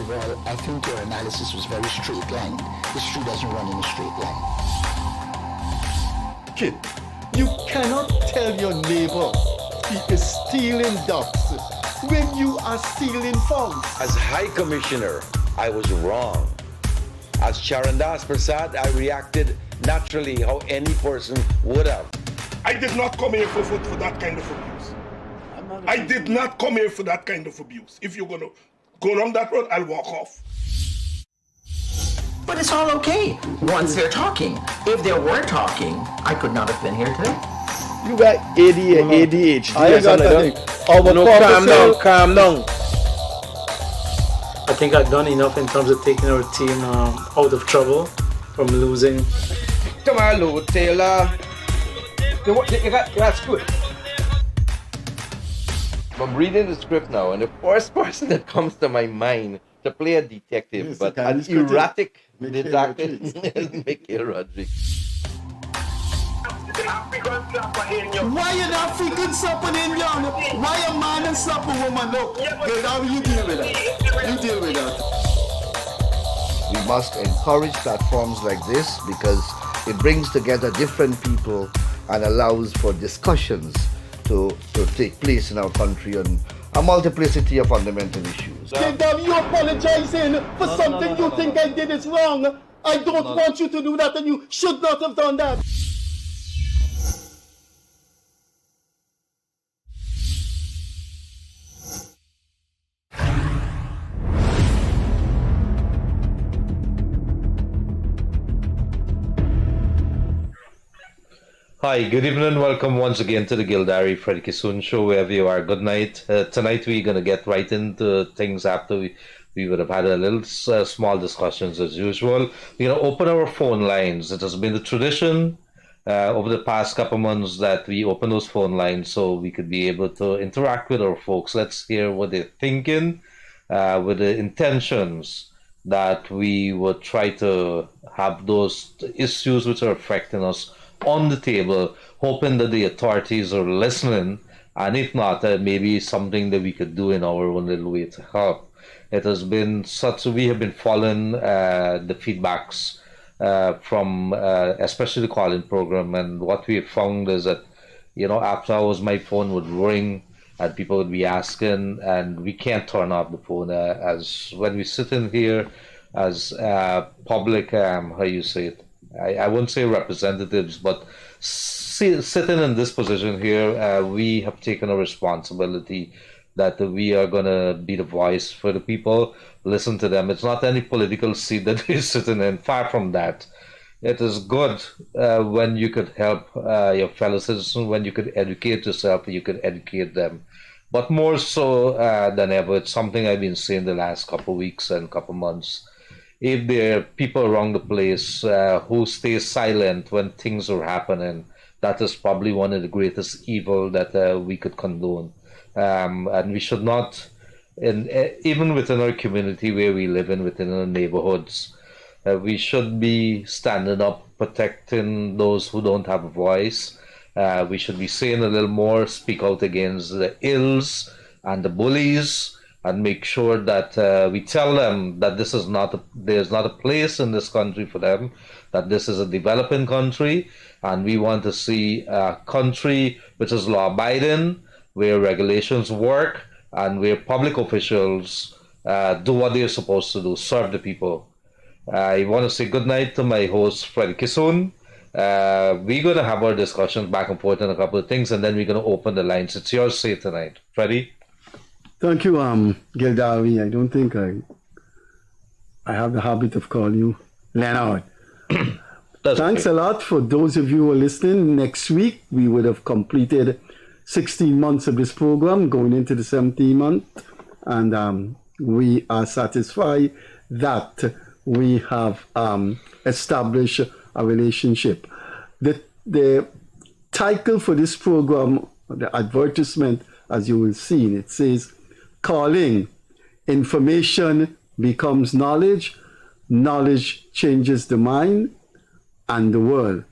Well, I think your analysis was very straight line. History doesn't run in a straight line. Kid, you cannot tell your neighbor he is stealing ducks when you are stealing funds. As High Commissioner, I was wrong. As Charandas Prasad, I reacted naturally how any person would have. I did not come here for that kind of abuse. I did not come here for that kind of abuse. If you're going to go along that road, I'll walk off. But it's all okay once they're talking. If they weren't talking, I could not have been here today. You got ADHD. I got that. Calm down. I think I've done enough in terms of taking our team out of trouble from losing. Tomorrow, Taylor. That's good. I'm reading the script now, and the first person that comes to my mind to play a detective, Yes, but the an Chinese erratic Mickey detective is Mickey Rodriguez. Why an African slap an Indian? Why a man and slap a woman? No, Gildarie, you deal with that. You deal with that. We must encourage platforms like this because it brings together different people and allows for discussions to take place in our country on a multiplicity of fundamental issues. Gildarie, you apologizing for something you think I did is wrong. I don't want you to do that, and you should not have done that. Hi, good evening. Welcome once again to the Gildarie Freddie Kissoon show, wherever you are. Good night. Tonight we're going to get right into things after we would have had a little small discussions as usual. We're going to open our phone lines. It has been the tradition over the past couple months that we open those phone lines so we could be able to interact with our folks. Let's hear what they're thinking with the intentions that we would try to have those issues which are affecting us on the table, hoping that the authorities are listening, and if not, maybe something that we could do in our own little way to help. It has been we have been following the feedbacks from especially the calling program, and what we have found is that, after hours my phone would ring and people would be asking, and we can't turn off the phone as when we sit in here as public, how you say it, I wouldn't say representatives, but sitting in this position here, we have taken a responsibility that we are going to be the voice for the people, listen to them. It's not any political seat that we're sitting in, far from that. It is good when you could help your fellow citizens, when you could educate yourself, you could educate them. But more so than ever, it's something I've been saying the last couple of weeks and couple of months. If there are people around the place who stay silent when things are happening, that is probably one of the greatest evil that we could condone. And we should not, even within our community where we live in, within our neighborhoods, we should be standing up, protecting those who don't have a voice. We should be saying a little more, speak out against the ills and the bullies, and make sure that we tell them that there's not a place in this country for them, that this is a developing country, and we want to see a country which is law-abiding, where regulations work, and where public officials do what they're supposed to do, serve the people. I want to say good night to my host, Freddie Kissoon. We're going to have our discussions back and forth on a couple of things, and then we're going to open the lines. It's your say tonight. Freddie? Thank you, Gildarie. I don't think I have the habit of calling you Leonard. Thanks a lot for those of you who are listening. Next week, we would have completed 16 months of this program, going into the 17th month. And we are satisfied that we have established a relationship. The title for this program, the advertisement, as you will see, it says, calling, information becomes knowledge, knowledge changes the mind and the world.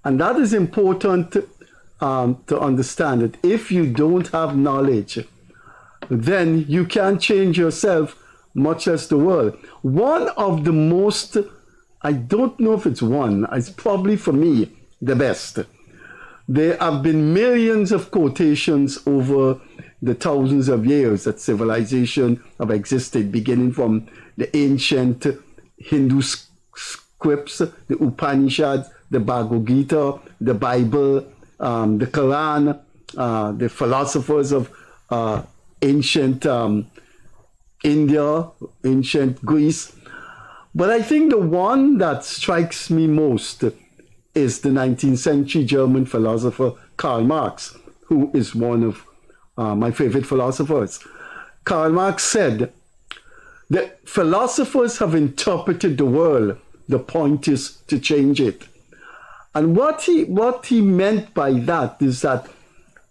And that is important to understand that if you don't have knowledge, then you can't change yourself much less the world. One of the most, I don't know if it's one, it's probably for me the best. There have been millions of quotations over the thousands of years that civilization have existed, beginning from the ancient Hindu scripts, the Upanishads, the Bhagavad Gita, the Bible, the Quran, the philosophers of ancient India, ancient Greece. But I think the one that strikes me most is the 19th century German philosopher Karl Marx, who is one of my favorite philosophers. Karl Marx said that philosophers have interpreted the world. The point is to change it. And what he meant by that is that,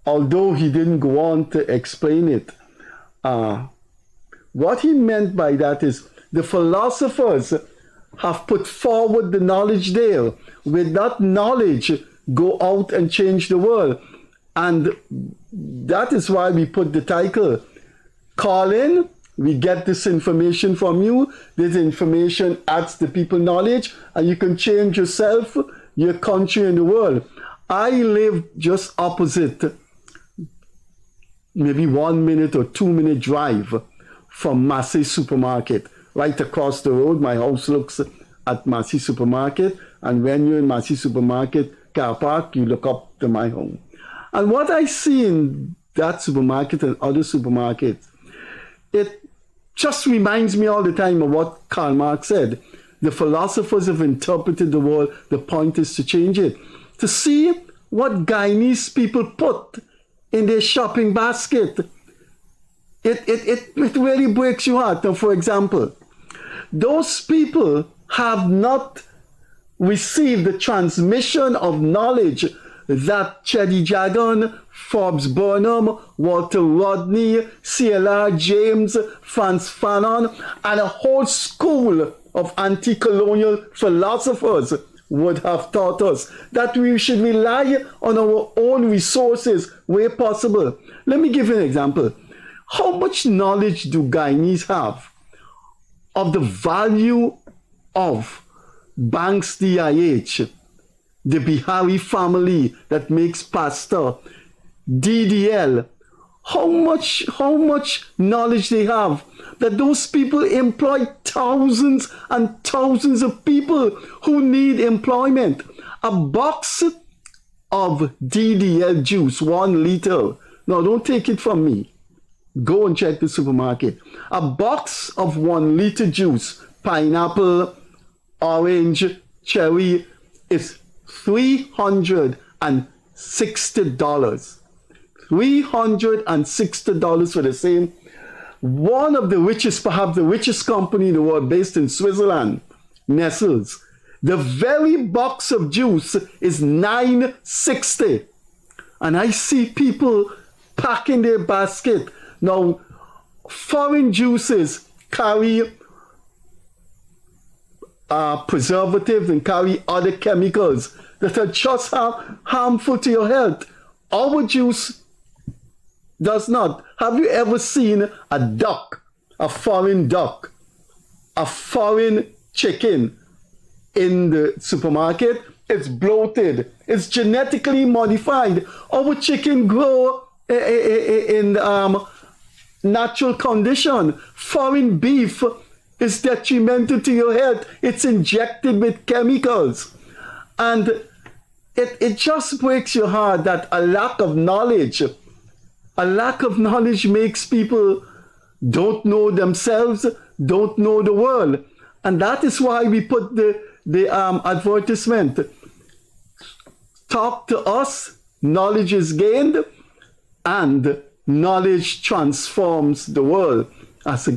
although he didn't go on to explain it, what he meant by that is the philosophers have put forward the knowledge there. With that knowledge, go out and change the world. And that is why we put the title, call in, we get this information from you. This information adds the people knowledge, and you can change yourself, your country, and the world. I live just opposite, maybe 1 minute or 2 minute drive from Massey Supermarket. Right across the road, my house looks at Massey Supermarket, and when you're in Massey Supermarket car park, you look up to my home. And what I see in that supermarket and other supermarkets, it just reminds me all the time of what Karl Marx said. The philosophers have interpreted the world. The point is to change it. To see what Guyanese people put in their shopping basket, it really breaks your heart. Now, for example, those people have not received the transmission of knowledge that Cheddy Jagan, Forbes Burnham, Walter Rodney, CLR James, Frantz Fanon, and a whole school of anti-colonial philosophers would have taught us, that we should rely on our own resources where possible. Let me give you an example. How much knowledge do Guyanese have of the value of Banks DIH, the Bihari family that makes pasta, DDL? How much knowledge they have that those people employ thousands and thousands of people who need employment. A box of DDL juice, 1 liter. Now, don't take it from me. Go and check the supermarket. A box of 1 liter juice, pineapple, orange, cherry, is $360. $360 for the same. One of the richest, perhaps the richest company in the world, based in Switzerland, Nestle's. The very box of juice is $960. And I see people packing their basket. Now, foreign juices carry preservatives and carry other chemicals that are just harmful to your health. Our juice does not. Have you ever seen a duck, a foreign chicken in the supermarket? It's bloated. It's genetically modified. Our chicken grow in natural condition. Foreign beef is detrimental to your health. It's injected with chemicals. And it just breaks your heart that a lack of knowledge makes people don't know themselves, don't know the world. And that is why we put the advertisement. Talk to us, knowledge is gained, and knowledge transforms the world. As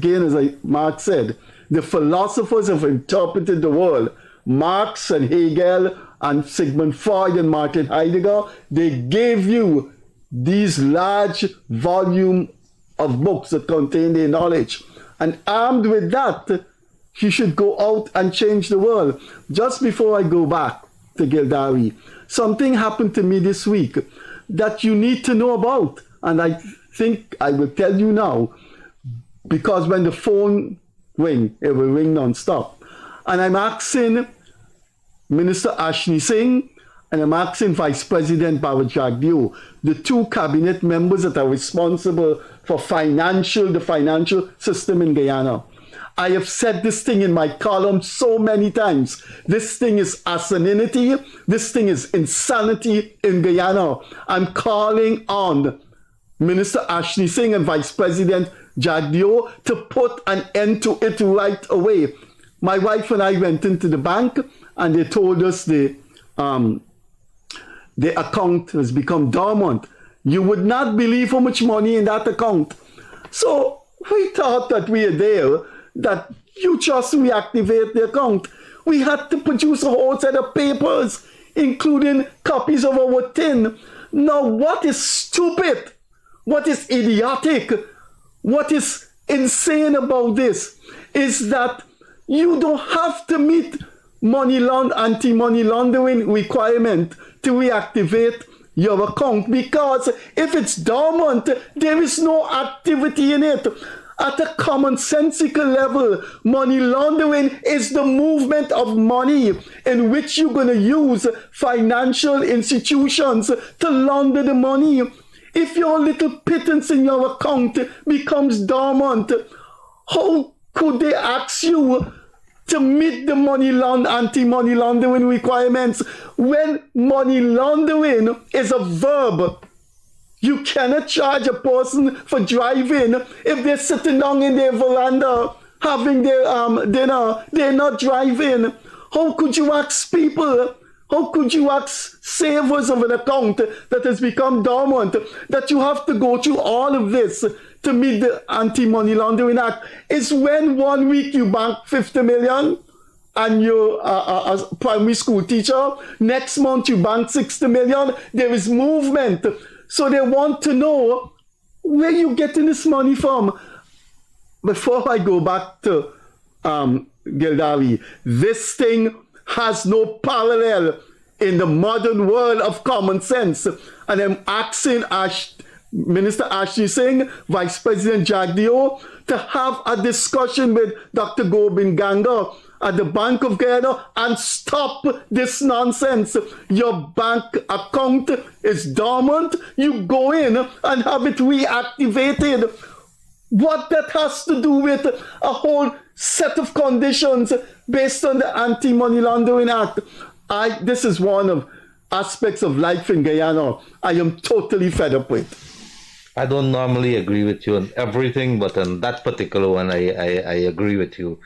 Marx said, the philosophers have interpreted the world. Marx and Hegel and Sigmund Freud and Martin Heidegger, they gave you these large volume of books that contain their knowledge. And armed with that, you should go out and change the world. Just before I go back to Gildarie, something happened to me this week that you need to know about. And I think I will tell you now, because when the phone ring. It will ring non-stop. And I'm asking Minister Ashley Singh and I'm asking Vice President Bharat Jagdeo, the two cabinet members that are responsible for the financial system in Guyana. I have said this thing in my column so many times. This thing is asininity. This thing is insanity in Guyana. I'm calling on Minister Ashley Singh and Vice President Jagdeo to put an end to it right away. My wife and I went into the bank and they told us the account has become dormant. You would not believe how much money in that account. So we thought that we are there, that you just reactivate the account. We had to produce a whole set of papers, including copies of our tin. Now, what is stupid, what is idiotic, what is insane about this is that you don't have to meet anti-money laundering requirement to reactivate your account, because if it's dormant, there is no activity in it. At a commonsensical level, money laundering is the movement of money in which you're going to use financial institutions to launder the money. If your little pittance in your account becomes dormant, how could they ask you to meet the anti-money laundering requirements when money laundering is a verb? You cannot charge a person for driving if they're sitting down in their veranda having their dinner. They're not driving. How could you ask people? How could you ask savers of an account that has become dormant that you have to go through all of this to meet the Anti-Money Laundering Act? Is when 1 week you bank 50 million and you're a primary school teacher, next month you bank 60 million. There is movement. So they want to know where you're getting this money from. Before I go back to Gildarie, this thing has no parallel in the modern world of common sense. And I'm asking Minister Ashley Singh, Vice President Jagdeo, to have a discussion with Dr. Gobind Ganga at the Bank of Guyana and stop this nonsense. Your bank account is dormant. You go in and have it reactivated. What that has to do with a whole set of conditions based on the Anti-Money Laundering Act. This is one of aspects of life in Guyana I am totally fed up with. I don't normally agree with you on everything, but on that particular one, I agree with you.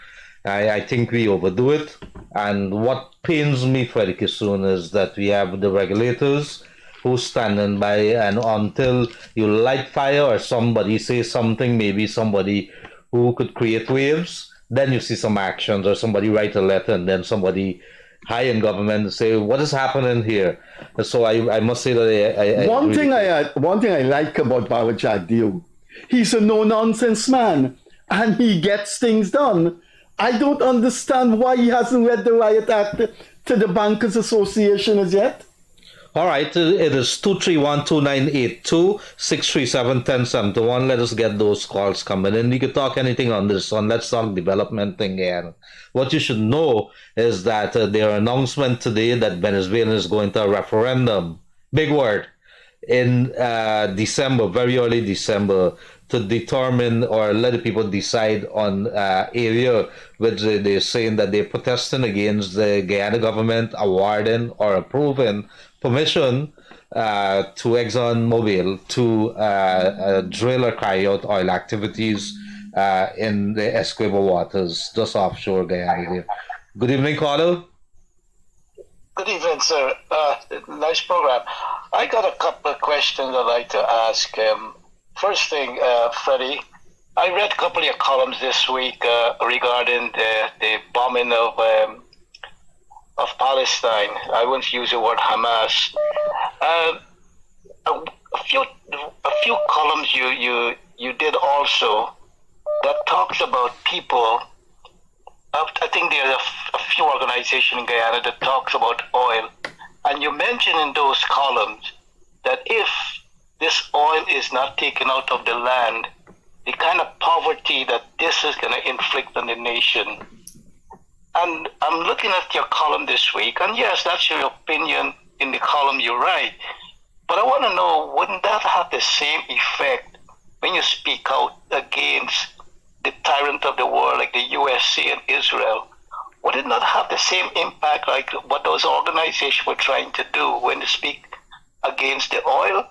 I think we overdo it. And what pains me, Freddie Kissoon, is that we have the regulators who standing by, and until you light fire or somebody say something, maybe somebody who could create waves, then you see some actions, or somebody write a letter and then somebody high in government say, what is happening here? So I must say that one thing I like about Bharat Jagdeo, he's a no-nonsense man and he gets things done. I don't understand why he hasn't read the Riot Act to the Bankers Association as yet. All right, it is 231-2982, 637-1071. Let us get those calls coming in. You can talk anything on this one. Let's talk development thing again. What you should know is that there are announcement today that Venezuela is going to a referendum. Big word. In December, very early December, to determine or let the people decide on area which they're saying that they're protesting against the Guyana government awarding or approving permission to ExxonMobil to drill or carry out oil activities in the Essequibo waters, just offshore Guyana. Good evening, caller. Good evening, sir. Nice program. I got a couple of questions I'd like to ask. First thing, Freddie, I read a couple of your columns this week regarding the bombing of Palestine. I wouldn't use the word Hamas. A few columns you did also that talks about people. I think there are a few organizations in Guyana that talks about oil, and you mention in those columns that if this oil is not taken out of the land, the kind of poverty that this is going to inflict on the nation. And I'm looking at your column this week, and yes, that's your opinion in the column you write. But I want to know, wouldn't that have the same effect when you speak out against the tyrant of the world like the USA and Israel? Would it not have the same impact like what those organizations were trying to do when they speak against the oil?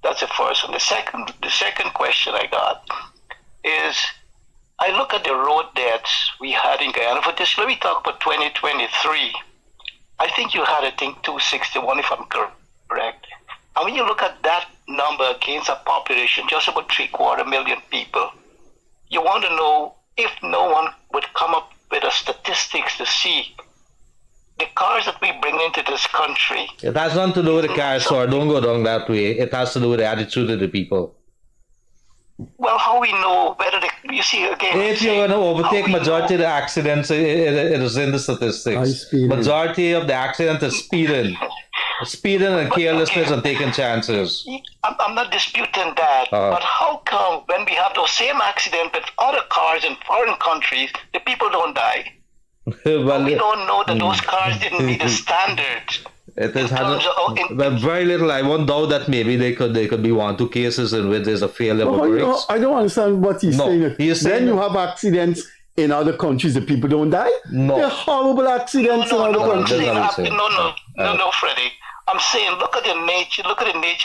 That's the first one. The second question I got is, I look at the road deaths we had in Guyana. For this, let me talk about 2023. I think you had, 261, if I'm correct. And when you look at that number against a population, just about 750,000 people, you want to know if no one would come up with a statistics to see the cars that we bring into this country. It has nothing to do with the cars, sir. Don't go down that way. It has to do with the attitude of the people. Well, how we know whether you see again? If you're going to overtake majority of the accidents, it is in the statistics. Majority of the accidents is speeding and carelessness and taking chances. I'm not disputing that, but how come when we have those same accidents with other cars in foreign countries, the people don't die? Well, we don't know that those cars didn't meet the standards. It is very little. I won't doubt that maybe they could be 1-2 cases in which there's a failure of brakes. I don't understand what he's saying. He's saying then you have accidents in other countries that people don't die? No. They're horrible accidents in other countries. No, Freddie. I'm saying look at the nature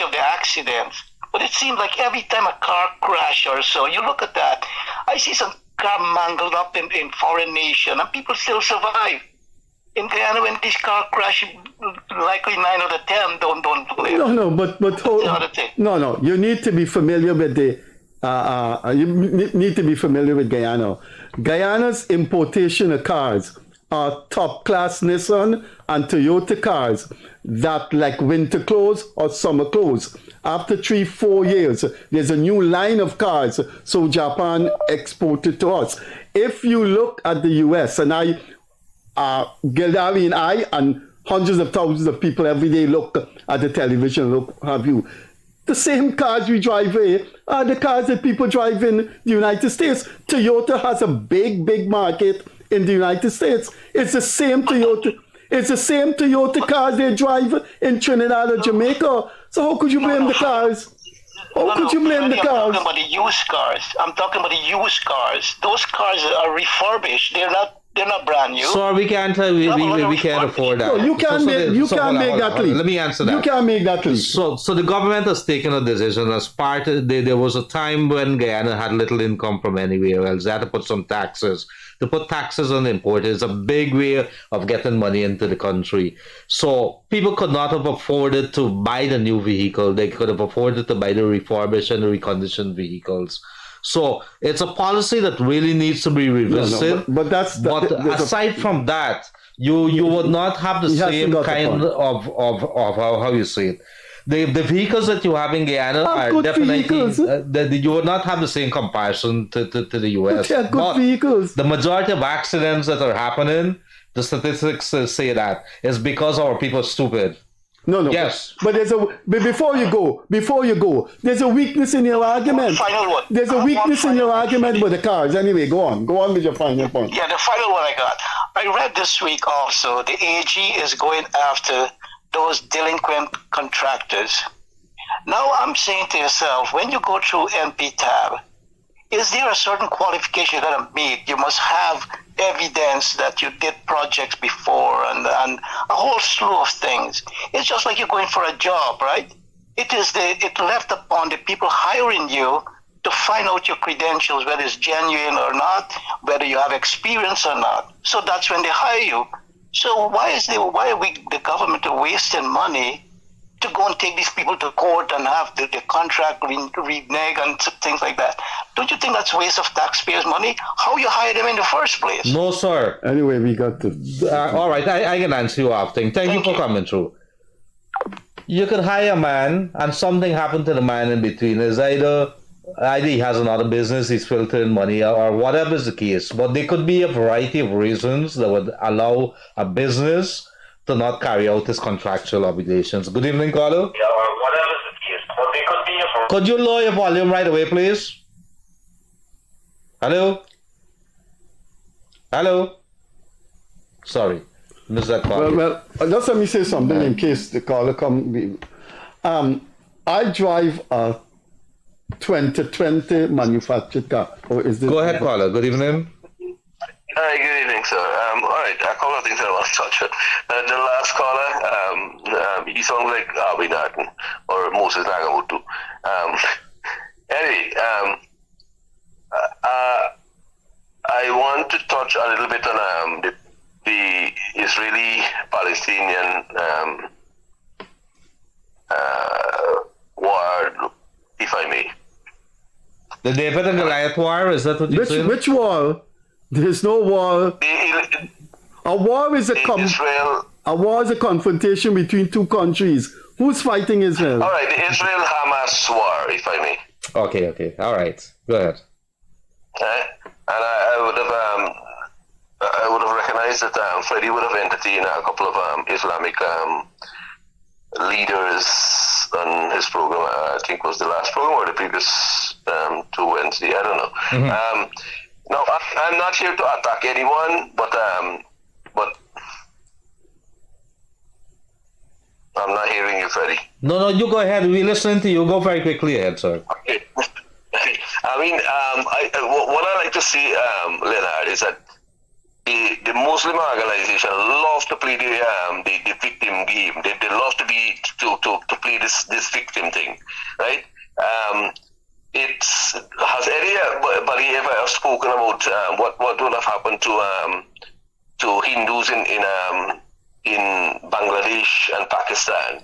of the accidents. But it seems like every time a car crash or so, you look at that, I see some car mangled up in foreign nation and people still survive. In Guyana, when this car crash, likely 9 out of 10 don't live. No, you need to be familiar with Guyana. Guyana's importation of cars are top class Nissan and Toyota cars that like winter clothes or summer clothes. After 3-4 years, there's a new line of cars, so Japan exported to us. If you look at the US, and Gildarie and I and hundreds of thousands of people every day look at the television, the same cars we drive here are the cars that people drive in the United States. Toyota has a big market in the United States. It's the same Toyota. It's the same Toyota cars they drive in Trinidad or Jamaica. So how could you blame the cars? How could you blame the cars? I'm talking about the used cars. I'm talking about the used cars. Those cars are refurbished. They're not brand new. Sorry, we can't afford that. No, you can't make that leap. Let me answer that. You can't make that leap. So the government has taken a decision as part of, there was a time when Guyana had little income from anywhere else. They had to put some taxes. To put taxes on import is a big way of getting money into the country. So people could not have afforded to buy the new vehicle. They could have afforded to buy the refurbished and reconditioned vehicles. So it's a policy that really needs to be revisited. But aside from that, you would not have the same kind of how you say it. The vehicles that you have in Guyana are definitely you would not have the same comparison to the US. They are good vehicles. The majority of accidents that are happening, the statistics say that is because our people are stupid. No. Yes. But before you go, there's a weakness in your argument. Final one. There's a weakness in your argument with the cars. Anyway, go on with your final point. Yeah, the final one I got. I read this week also the AG is going after those delinquent contractors. Now I'm saying to yourself, when you go through NP tab, is there a certain qualification you gotta meet? You must have evidence that you did projects before and a whole slew of things. It's just like you're going for a job, right? It left upon the people hiring you to find out your credentials, whether it's genuine or not, whether you have experience or not. So that's when they hire you. So why are the government wasting money to go and take these people to court and have the contract reneged and things like that? Don't you think that's waste of taxpayers' money? How you hire them in the first place? No, sir. Anyway, we got to... all right, I can answer you after. Thank you for coming through. You could hire a man and something happened to the man in between. It's either he has another business, he's filtering money, or whatever is the case. But there could be a variety of reasons that would allow a business to not carry out its contractual obligations. Good evening, caller. Yeah, or whatever is the case. But there could be a... Could you lower your volume right away, please? Hello? Hello? Sorry, missed that call. Well, just let me say something in case the caller come. I drive a 2020 manufactured car. Or is this? Go ahead, caller. Good evening. Hi, good evening, sir. All right, a couple of things I want to touch on. The last caller, he sounds like Abi Narton or Moses Nagamutu. Anyway, I want to touch a little bit on the Israeli-Palestinian war, if I may. The David and Goliath war, is that what you're saying? Which war? There's no war. A war is a confrontation between two countries. Who's fighting Israel? All right, the Israel-Hamas war, if I may. Okay. All right. Go ahead. And I would have recognized that Freddie would have entertained a couple of Islamic leaders on his program. I think it was the last program or the previous 2 Wednesday. I don't know. Mm-hmm. No, I'm not here to attack anyone, but I'm not hearing you, Freddie. No, you go ahead. We're listening to you. Go very quickly ahead, sir. Okay. I mean, what I like to see, Leonard, is that the Muslim organization love to play the victim game. They love to to play this victim thing, right? Has anybody ever spoken about what would have happened to Hindus in Bangladesh and Pakistan?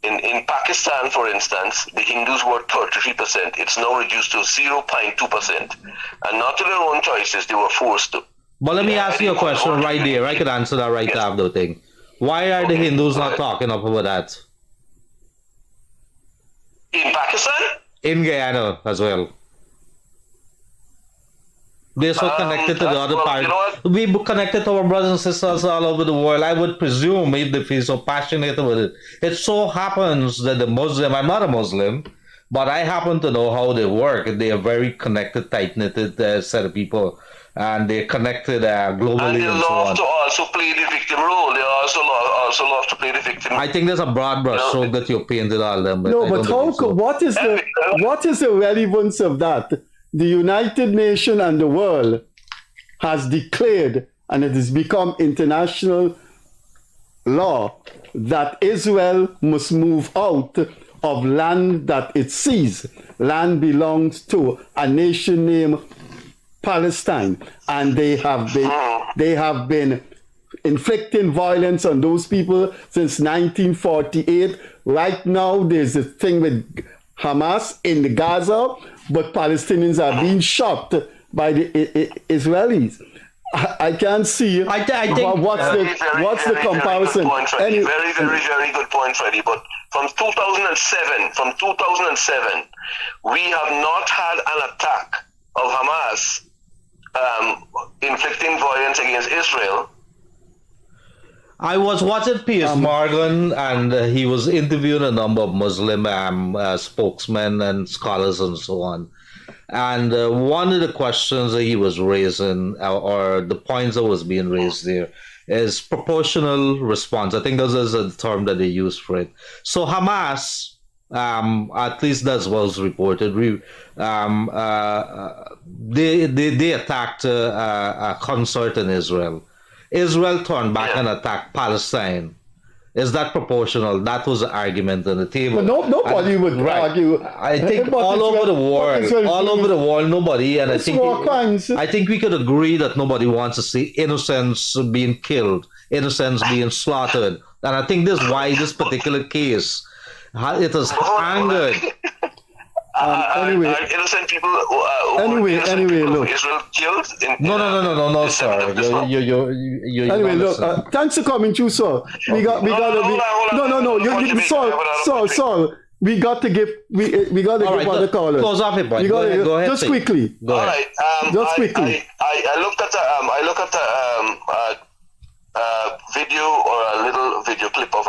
In Pakistan, for instance, the Hindus were 33%. It's now reduced to 0.2%, and not to their own choices. They were forced to. But let me ask you a question right there. I could answer that right after the thing. Why are the Hindus not talking up about that? In Pakistan? In Guyana as well. They're so connected to the other part. We connected to our brothers and sisters all over the world. I would presume if they feel so passionate about it. It so happens that the Muslim, I'm not a Muslim, but I happen to know how they work. They are very connected, tight-knitted set of people. And they're connected globally and they and so on. love to also play the victim role. They also love to play the victim. I think there's a broad brush stroke that you painted all them. But no, but what is the relevance of that? The United Nations and the world has declared, and it has become international law, that Israel must move out of land that it sees. Land belongs to a nation named Palestine, and they have been inflicting violence on those people since 1948. Right now, there's a thing with Hamas in the Gaza, but Palestinians are being shot by the Israelis. I can't see what's the comparison. Very good point, Freddie. But from 2007, we have not had an attack of Hamas inflicting violence against Israel. I was watching Piers Morgan, and he was interviewing a number of Muslim spokesmen and scholars and so on. And one of the questions that he was raising, or the points that was being raised there, is proportional response. I think that is a term that they use for it. So Hamas, at least that's what was reported. They attacked a concert in Israel. Israel turned back and attacked Palestine. Is that proportional? That was the argument on the table. But nobody would argue. I think all over the world, nobody. And I think we could agree that nobody wants to see innocents being killed, innocents being slaughtered. And I think this is why this particular case, it has angered. Innocent people. Look. Israel killed. No, sir. Anyway, look. Thanks for coming through, sir. We got to give other callers. Close off your point. Go ahead. Just quickly. All right. Just quickly. I looked at the video or a little video clip of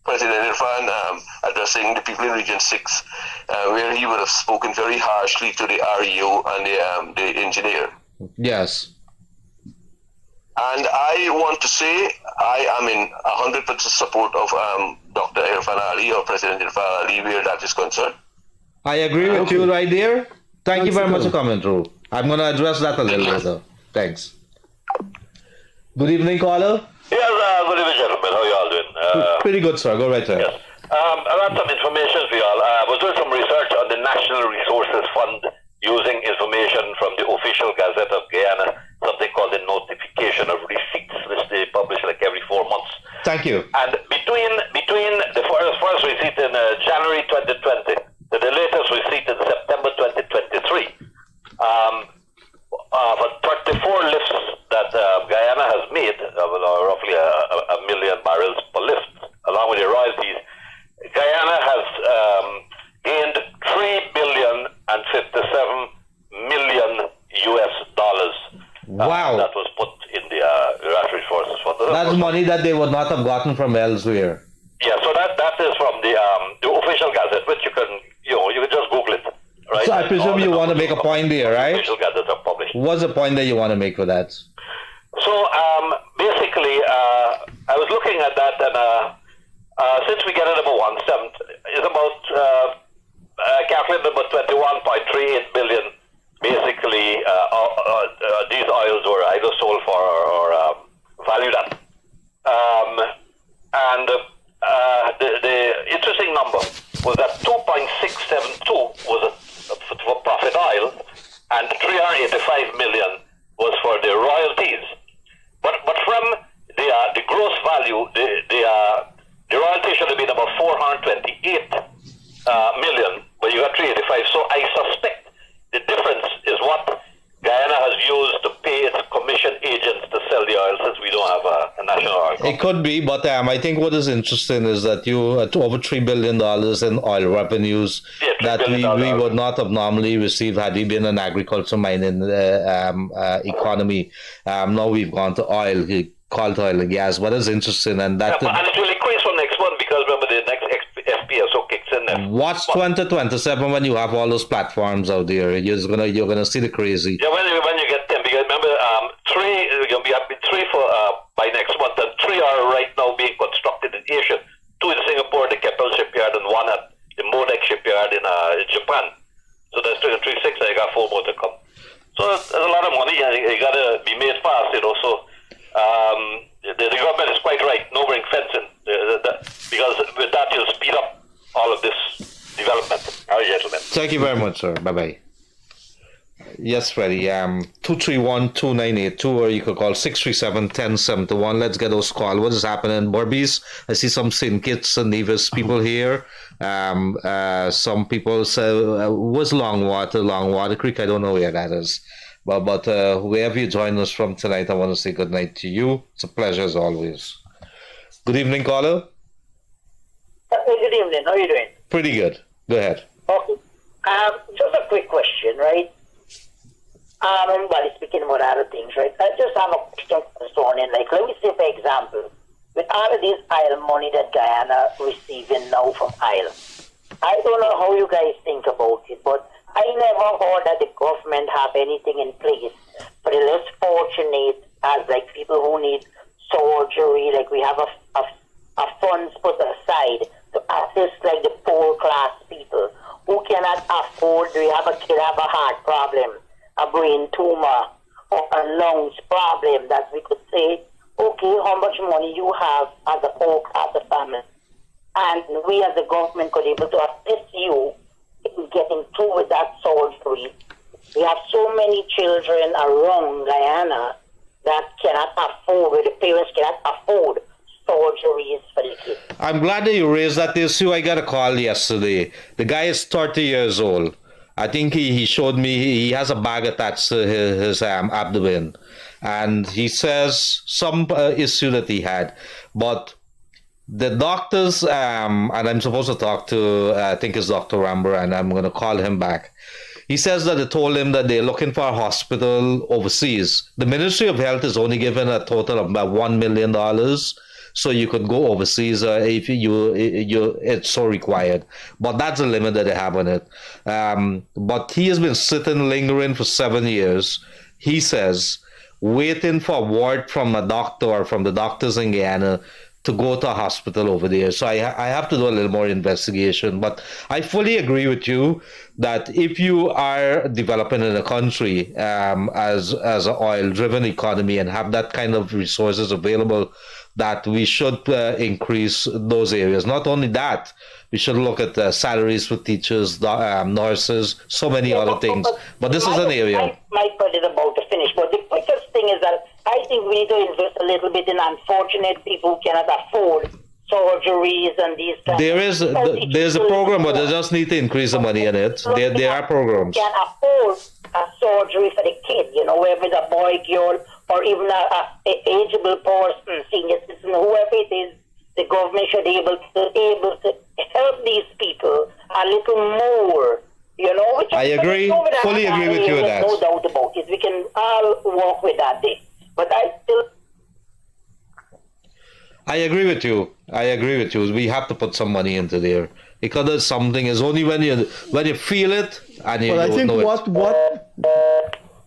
President Irfan at the addressing the people in Region 6, where he would have spoken very harshly to the REO and the engineer. Yes. And I want to say I am in 100% support of Dr. Irfan Ali, or President Irfan Ali, where that is concerned. I agree with you right there. Thank you very much for coming through. I'm going to address that a little later. Thanks. Good evening, caller. Yes, good evening, gentlemen. How are you all doing? Pretty good, sir. Go right ahead. Yes. I got some information for you all. I was doing some research on the National Resources Fund using information from the official Gazette of Guyana, something called the Notification of Receipts, which they publish like every 4 months. Thank you. And between the first receipt in January 2020 to the latest receipt in September 2023, for 34 lifts that Guyana has made, roughly a million barrels per lift, along with the royalties, Guyana has gained $3,057,000,000 US. Wow. That was put in the Natural Resources Fund. That's money that they would not have gotten from elsewhere. Yeah, so that is from the official Gazette, which you can just Google it. Right? So I presume you want to make a point there, right? Official Gazettes are published. What's the point that you want to make for that? So basically, I was looking at that, and since we get a number 1/7, it's about calculated about 21.38 billion. Basically, these oils were either sold for or valued at. And the interesting number was that 2.672 was for profit oil, and 385 million was for the royalties. But from the gross value, the royalty should have been about 428 million, but you got 385. So I suspect the difference is what Guyana has used to pay its commission agents to sell the oil, since we don't have a national oil company. It could be, but I think what is interesting is that you over $3 billion in oil revenues that we would not have normally received had we been an agriculture mining economy. Now we've gone to oil, called oil and gas. What is interesting, and that and it will increase from next month, because remember the next FPSO kicks in there. Watch 2027 when you have all those platforms out there. You're gonna see the crazy. Yeah, when you get them, because remember, three for by next month, and 3 are right now being constructed in Asia. 2 in Singapore, the Keppel shipyard, and 1 at the Modex shipyard in Japan. So there's 3 and 6, and you got 4 more to come. So there's a lot of money, and you got to be made fast, So the government is quite right, no ring fencing, because with that you'll speed up all of this development. All right, gentlemen. Thank you very much, sir. Bye-bye. Yes, Freddie. 231-2982, or you could call 637-1071. Let's get those calls. What is happening? Borbies, I see some St. Kitts and Nevis people here. Some people say, what's Longwater Creek? I don't know where that is. But wherever you join us from tonight, I want to say good night to you. It's a pleasure as always. Good evening, caller. Good evening. How are you doing? Pretty good. Go ahead. Okay. Just a quick question, right? Everybody's speaking about other things, right? I just have a question concerning, like, let me say, for example, with all of this oil money that Guyana receiving now from oil, I don't know how you guys think about it, but I never heard that the government have anything in place for the less fortunate, as like people who need surgery. Like, we have a funds put aside to assist like the poor class people who cannot afford. We have a kid have a heart problem, a brain tumor, or a lungs problem, that we could say, okay, how much money you have as a poor class of family, and we as the government could able to assist you in getting through with that surgery. We have so many children around Guyana that cannot afford, where the parents cannot afford surgeries for the kids. I'm glad that you raised that issue. I got a call yesterday. The guy is 30 years old. I think he showed me he has a bag attached to his abdomen. And he says some issue that he had. But the doctors, and I'm supposed to talk to, I think it's Dr. Ramber, and I'm going to call him back. He says that they told him that they're looking for a hospital overseas. The Ministry of Health is only given a total of about $1 million so you could go overseas if it's so required. But that's the limit that they have on it. But he has been sitting, lingering for 7 years, he says, waiting for a word from a doctor or from the doctors in Guyana to go to a hospital over there. So I have to do a little more investigation. But I fully agree with you that if you are developing in a country as an oil-driven economy and have that kind of resources available, that we should increase those areas. Not only that, we should look at salaries for teachers, nurses, so many other things. But this is an area. My part is about to finish, but the quickest thing is that I think we need to invest a little bit in unfortunate people who cannot afford surgeries and these kinds There's a program, but they just need to increase the money in it. There are programs. Can afford a surgery for the kid, whether it's a boy, girl, or even a ageable person, senior citizen, whoever it is. The government should be able to help these people a little more, Which I agree, fully agree with you with that. No doubt about it. We can all work with that day. But I agree with you. We have to put some money into there. Because there's something is only when you feel it and you I think know what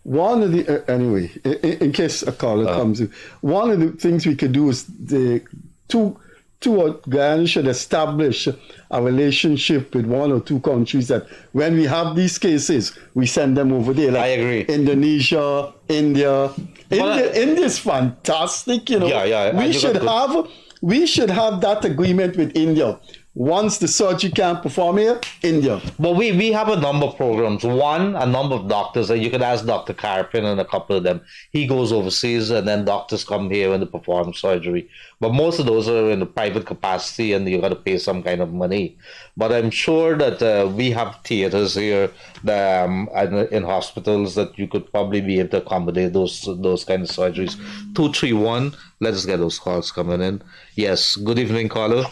one of the anyway, in case a caller comes in, one of the things we could do is the two Guyana should establish a relationship with one or two countries that when we have these cases, we send them over there. Like I agree. Indonesia, India. India is fantastic, Yeah. We should have that agreement with India. Once the surgery can't perform here, India. But we have a number of programs. One, a number of doctors. You could ask Dr. Carpin and a couple of them. He goes overseas and then doctors come here and they perform surgery. But most of those are in a private capacity and you got to pay some kind of money. But I'm sure that we have theaters here in hospitals that you could probably be able to accommodate those kind of surgeries. 231, let us get those calls coming in. Yes, good evening, caller.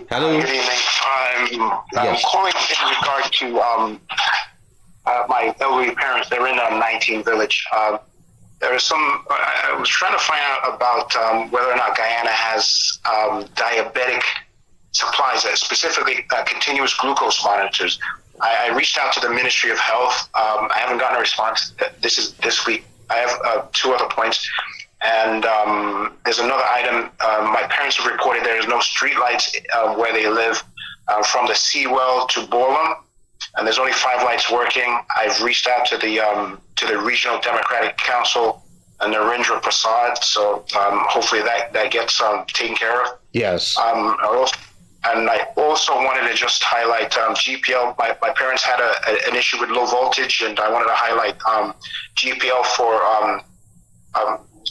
Hello. Good evening. I'm calling in regard to my elderly parents. They're in 19 Village. There is I was trying to find out about whether or not Guyana has diabetic supplies, specifically continuous glucose monitors. I reached out to the Ministry of Health. I haven't gotten a response. This is this week. I have two other points. And there's another item. My parents have reported there is no street lights where they live from the Seawell to Borlam, and there's only 5 lights working. I've reached out to the Regional Democratic Council and Narendra Prasad, so hopefully that gets taken care of. Yes. I also wanted to just highlight GPL. My parents had an issue with low voltage, and I wanted to highlight GPL for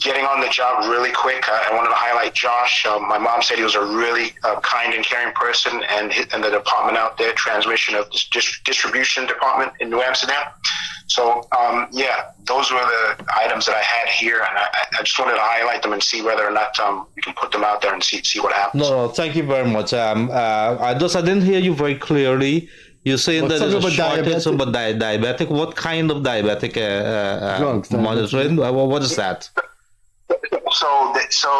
getting on the job really quick. I wanted to highlight Josh. My mom said he was a really kind and caring person, and the department out there, transmission of distribution department in New Amsterdam. So, those were the items that I had here, and I just wanted to highlight them and see whether or not we can put them out there and see what happens. No, thank you very much. I didn't hear you very clearly. You're saying that there's a shortage of diabetic. What kind of diabetic monitoring? What is that? So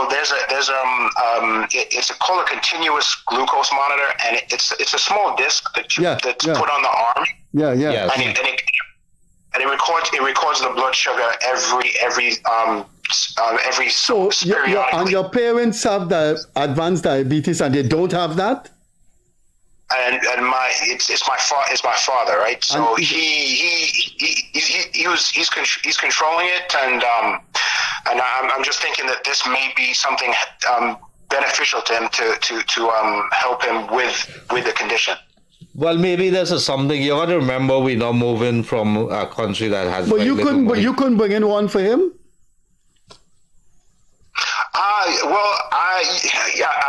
there's it's called a continuous glucose monitor, and it's a small disc that's put on the arm. Yeah. And it records the blood sugar every So your parents have the advanced diabetes and they don't have that? And it's my father, right? So he's controlling it, and I'm just thinking that this may be something beneficial to him to help him with the condition. Well, maybe this is something you got to remember. We're not moving from a country that has. But you couldn't bring in one for him.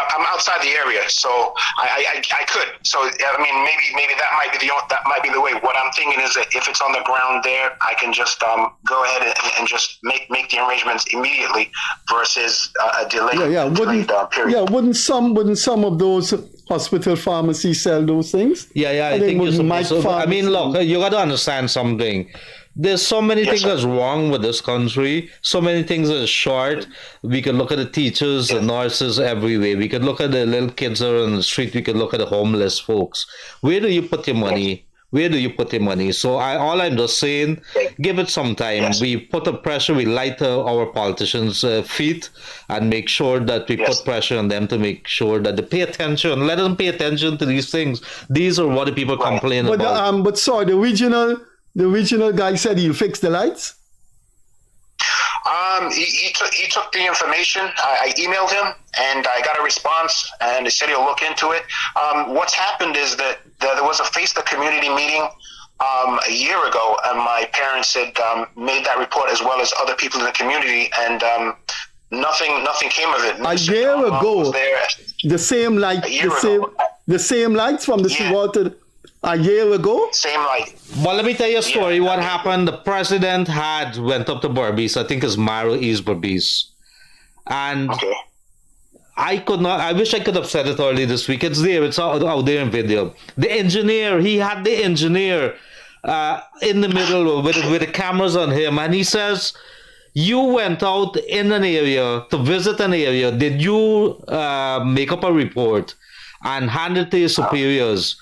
I'm outside the area, so I could. So I mean, maybe that might be the way. What I'm thinking is that if it's on the ground there, I can just go ahead and just make the arrangements immediately versus a delay. Period. Wouldn't some of those hospital pharmacies sell those things? I think you're supposed to. I mean, look, you got to understand something. There's so many things that's wrong with this country. So many things are short. We could look at the teachers, the nurses everywhere. We could look at the little kids that are on the street. We could look at the homeless folks. Where do you put your money? Where do you put your money? So all I'm just saying, give it some time. We put the pressure, we light our politicians' feet and make sure that we put pressure on them to make sure that they pay attention. Let them pay attention to these things. These are what the people complain about. But sorry, the regional guy said he'll fix the lights? He took the information. I emailed him, and I got a response, and he said he'll look into it. What's happened is that there was a Face the Community meeting a year ago, and my parents had made that report as well as other people in the community, and nothing came of it. A year ago, the same light, the same lights from the seawater. A year ago? Same light. Well, let me tell you a story. What happened, the president went up to Berbice. I think it's Maro East Berbice. And I wish I could have said it early this week. It's there. It's out there in video. The engineer, he had the engineer in the middle with the cameras on him. And he says, you went out in an area to visit an area. Did you make up a report and hand it to your superiors?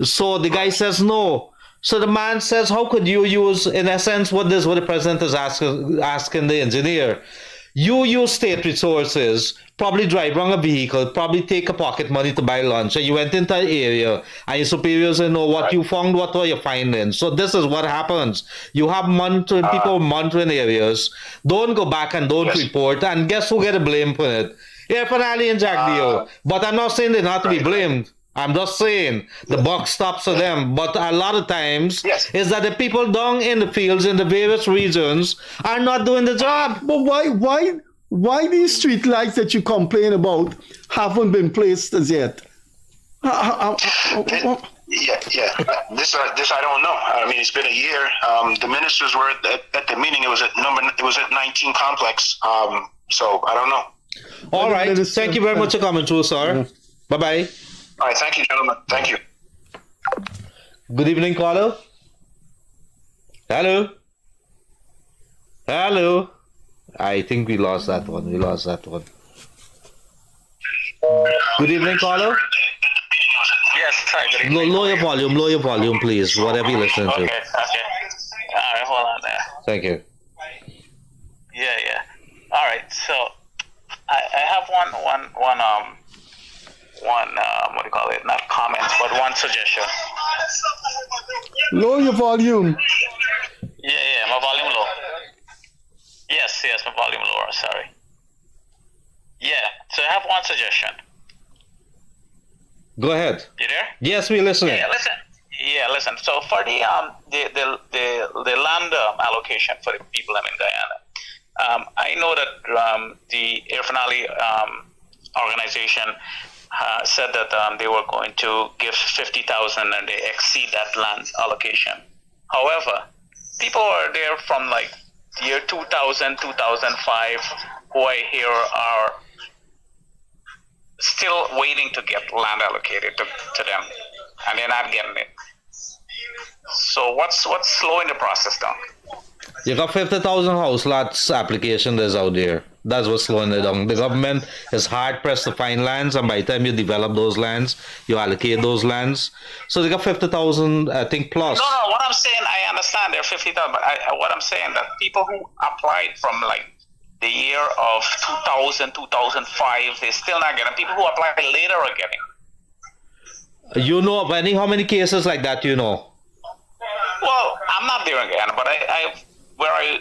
So the guy says no. So the man says, how could you use, in essence, what the president is asking the engineer? You use state resources, probably drive wrong a vehicle, probably take a pocket money to buy lunch, and you went into an area, and your superiors know what you found, what were your findings. So this is what happens. You have people monitoring areas, don't go back and don't report, and guess who get the blame for it? Irfan Ali and Jack Dio. But I'm not saying they're not to be blamed. I'm just saying the buck stops to them. But a lot of times is that the people down in the fields in the various regions are not doing the job. But why these street lights that you complain about haven't been placed as yet? This I don't know. I mean, it's been a year. The ministers were at the meeting. It was at 19 Complex. So I don't know. All right. Thank you very much for coming through, sir. Bye bye. All right, thank you, gentlemen. Thank you. Good evening, caller. Hello. I think we lost that one. Good evening, caller. Yes, hi, good evening. Lower your volume, please. Whatever you listen to. Okay. All right, hold on there. Thank you. Yeah. All right, so I have one what do you call it? Not comments, but one suggestion. Lower your volume. Yeah, my volume low. Yes, my volume lower. Sorry. Yeah, so I have one suggestion. Go ahead. You there? Yes, we're listening. Yeah, listen. So for the land allocation for the people in Guyana, I know that the Irfan Ali organization said that they were going to give 50,000 and they exceed that land allocation. However, people are there from like the year 2000, 2005 who I hear are still waiting to get land allocated to them, and they're not getting it. So what's slowing the process down? You got 50,000 house lots application that's out there. That's what's slowing it down. The government is hard pressed to find lands, and by the time you develop those lands, you allocate those lands. So they got 50,000, I think, plus. No, what I'm saying, I understand they're 50,000, but what I'm saying that people who applied from like the year of 2000, 2005, they're still not getting. People who applied later are getting. You know of how many cases like that you know? Well, I'm not there again, but where I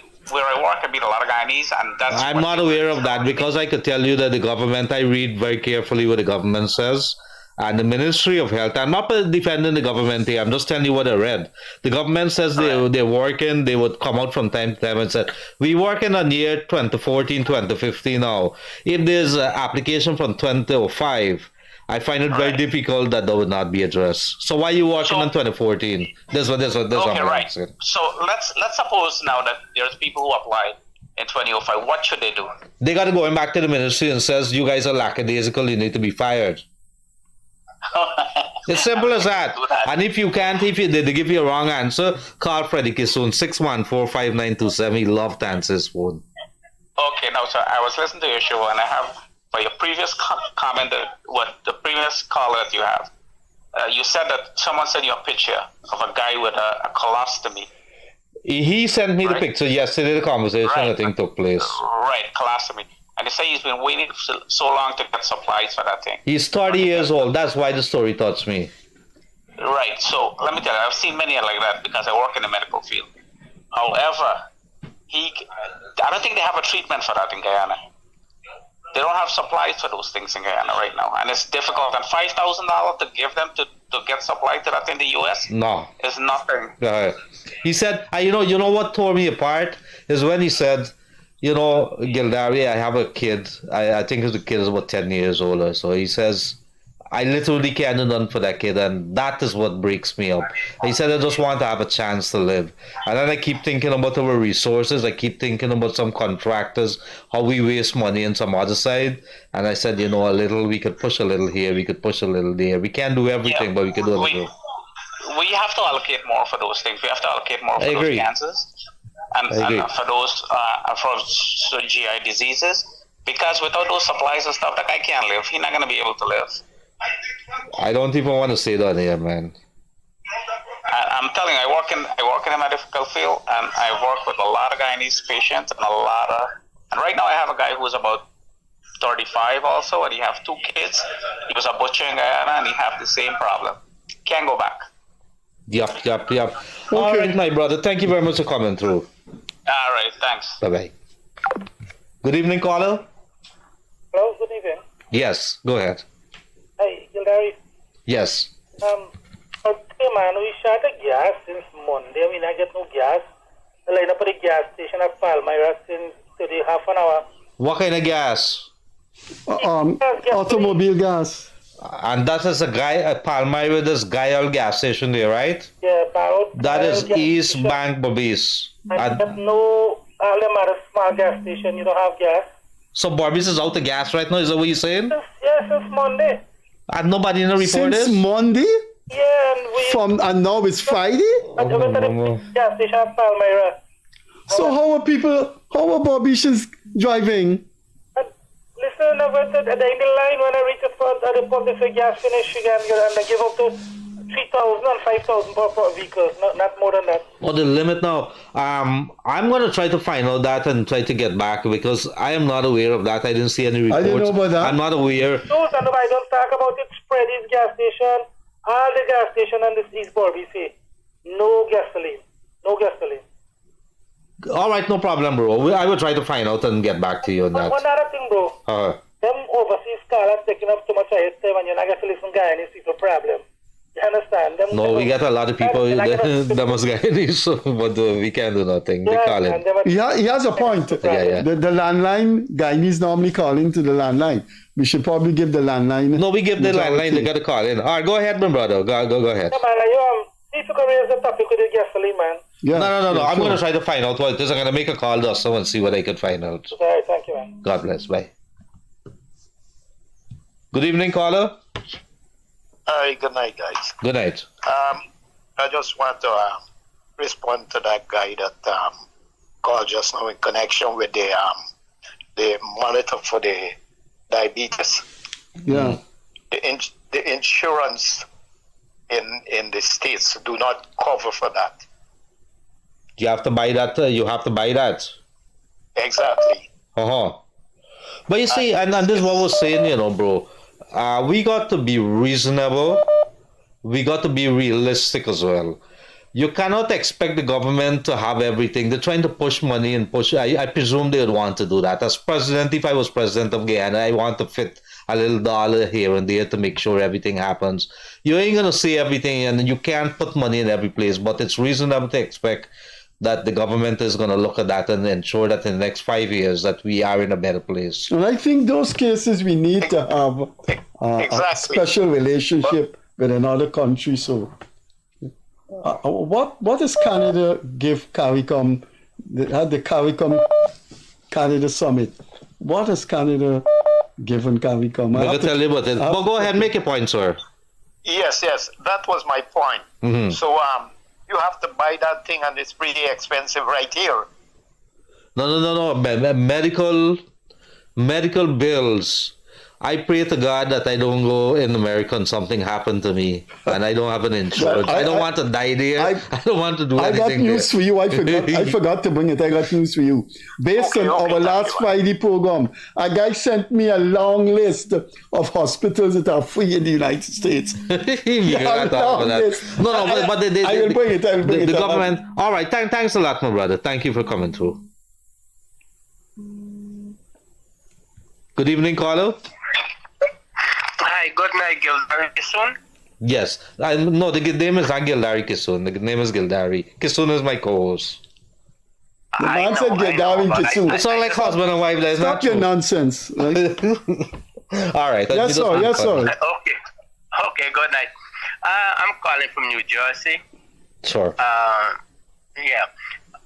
work, I meet a lot of Guyanese, and that's. I'm not aware of that because I could tell you that the government, I read very carefully what the government says, and the Ministry of Health. I'm not defending the government here. I'm just telling you what I read. The government says they're working. They would come out from time to time and said, we're working on year 2014, 2015 now. If there's an application from 2005, I find it very difficult that would not be addressed. So why are you working on 2014? This one. Okay, right. So let's suppose now that there's people who applied in 2005. What should they do? They got to go back to the ministry and says, you guys are lackadaisical. You need to be fired. It's simple as that. And if you can't, if they give you a wrong answer, call Freddie Kissoon, 614-5927. He loved to answer his phone. Okay, now, sir, I was listening to your show, and I have, for your previous comment, what the previous caller that you have, you said that someone sent you a picture of a guy with a colostomy. He sent me the picture yesterday. The conversation, I think, took place. Right, colostomy. And they say he's been waiting so long to get supplies for that thing. He's 30 years old. That's why the story touched me. Right, so let me tell you, I've seen many like that because I work in the medical field. However, I don't think they have a treatment for that in Guyana. They don't have supplies for those things in Guyana right now. And it's difficult. And $5,000 to give them to get supply to that in the U.S.? No. Is nothing. He said, you know what tore me apart is when he said, Gildarie, I have a kid. I think the kid is about 10 years older. So he says, I literally can't do nothing for that kid. And that is what breaks me up. He said, I just want to have a chance to live. And then I keep thinking about our resources. I keep thinking about some contractors, how we waste money on some other side. And I said, we could push a little here. We could push a little there. We can't do everything, but we could do a little. We have to allocate more for those things. We have to allocate more for those cancers. And for those for GI diseases, because without those supplies and stuff, that guy can't live. He's not going to be able to live. I don't even want to say that here, man. I'm telling you, I work in the medical field, and I work with a lot of Guyanese patients and and right now I have a guy who's about 35 also, and he have 2 kids. He was a butcher in Guyana, and he have the same problem. Can't go back. Yep. All right, my brother. Thank you very much for coming through. All right, thanks. Bye-bye. Good evening, caller. Hello, good evening. Yes, go ahead. Hi, Gildarie. Yes. Okay, man, we shot a gas since Monday. We not get no gas. The line up at the gas station at Palmyra since today, half an hour. What kind of gas? Automobile gas. And that is a Palmyra, this Guyal gas station there, right? Yeah, that is East Bank, Barbies. And no, all them are a small gas station. You don't have gas. So Barbies is out of gas right now, is that what you're saying? Yes, since Monday. And nobody in the report Since is? Monday? Yeah, and now it's Friday? I went to the gas station at Palmyra. So how are Barbicians driving? Listen, I went to the line when I reached the front of the pump. They say gas finish again, and they give up to 3,000 and 5,000 per vehicle, not more than that. Oh, the limit now. I'm going to try to find out that and try to get back because I am not aware of that. I didn't see any reports. I didn't know about that. I'm not aware. I don't talk about it. Freddie's gas station, all the gas station and this East Barbie say no gasoline. All right, no problem, bro. I will try to find out and get back to you on that. One other thing, bro. Them overseas callers taking up too much of your time and you're not going to listen to Guyanese people problem. You understand? No, we get a lot of people that must Guyanese, but we can't do nothing. They call it. He has a point. Yeah. The landline, Guyanese normally call into the landline. We should probably give the landline. No, we give the landline. They got to call in. All right, go ahead, my brother. Go ahead. Yeah, man, if you can raise the topic with the gasoline, man. Yeah. No. I'm going to try to find out what it is. I'm going to make a call to someone and see what I can find out. Okay, thank you, man. God bless. Bye. Good evening, caller. Hi, good night, guys. Good night. I just want to respond to that guy that called just now in connection with the monitor for the diabetes. Yeah. The insurance in the States do not cover for that. You have to buy that. Exactly. But you see, and this is what we're saying, bro. We got to be reasonable. We got to be realistic as well. You cannot expect the government to have everything. They're trying to push money and push. I presume they would want to do that. As president, if I was president of Guyana, I want to fit a little dollar here and there to make sure everything happens. You ain't going to see everything, and you can't put money in every place, but it's reasonable to expect that the government is going to look at that and ensure that in the next 5 years that we are in a better place. And I think those cases we need to have a special relationship with another country. So what does Canada give CARICOM? They had the CARICOM Canada Summit. What has Canada given CARICOM? I'll tell you about it. But go ahead, make a point, sir. Yes, that was my point. Mm-hmm. So you have to buy that thing, and it's pretty expensive right here. No. Medical bills. I pray to God that I don't go in America and something happened to me and I don't have an insurance. I don't want to die there. I don't want to do anything. I got news for you. I forgot to bring it. I got news for you. Based on our last Friday program, a guy sent me a long list of hospitals that are free in the United States. No, but I will bring it. The government. All right. Thanks a lot, my brother. Thank you for coming through. Good evening, caller. Hi, good night, Gildarie Kissoon. Yes. No, the name is not Gildarie Kissoon. The name is Gildarie. Kissoon is my co-host. The man said Gildarie Kissoon. It's all like husband and wife. That's Stop not your true. nonsense. Right? All right. Yes, sir. Okay, good night. I'm calling from New Jersey. Sure. Yeah.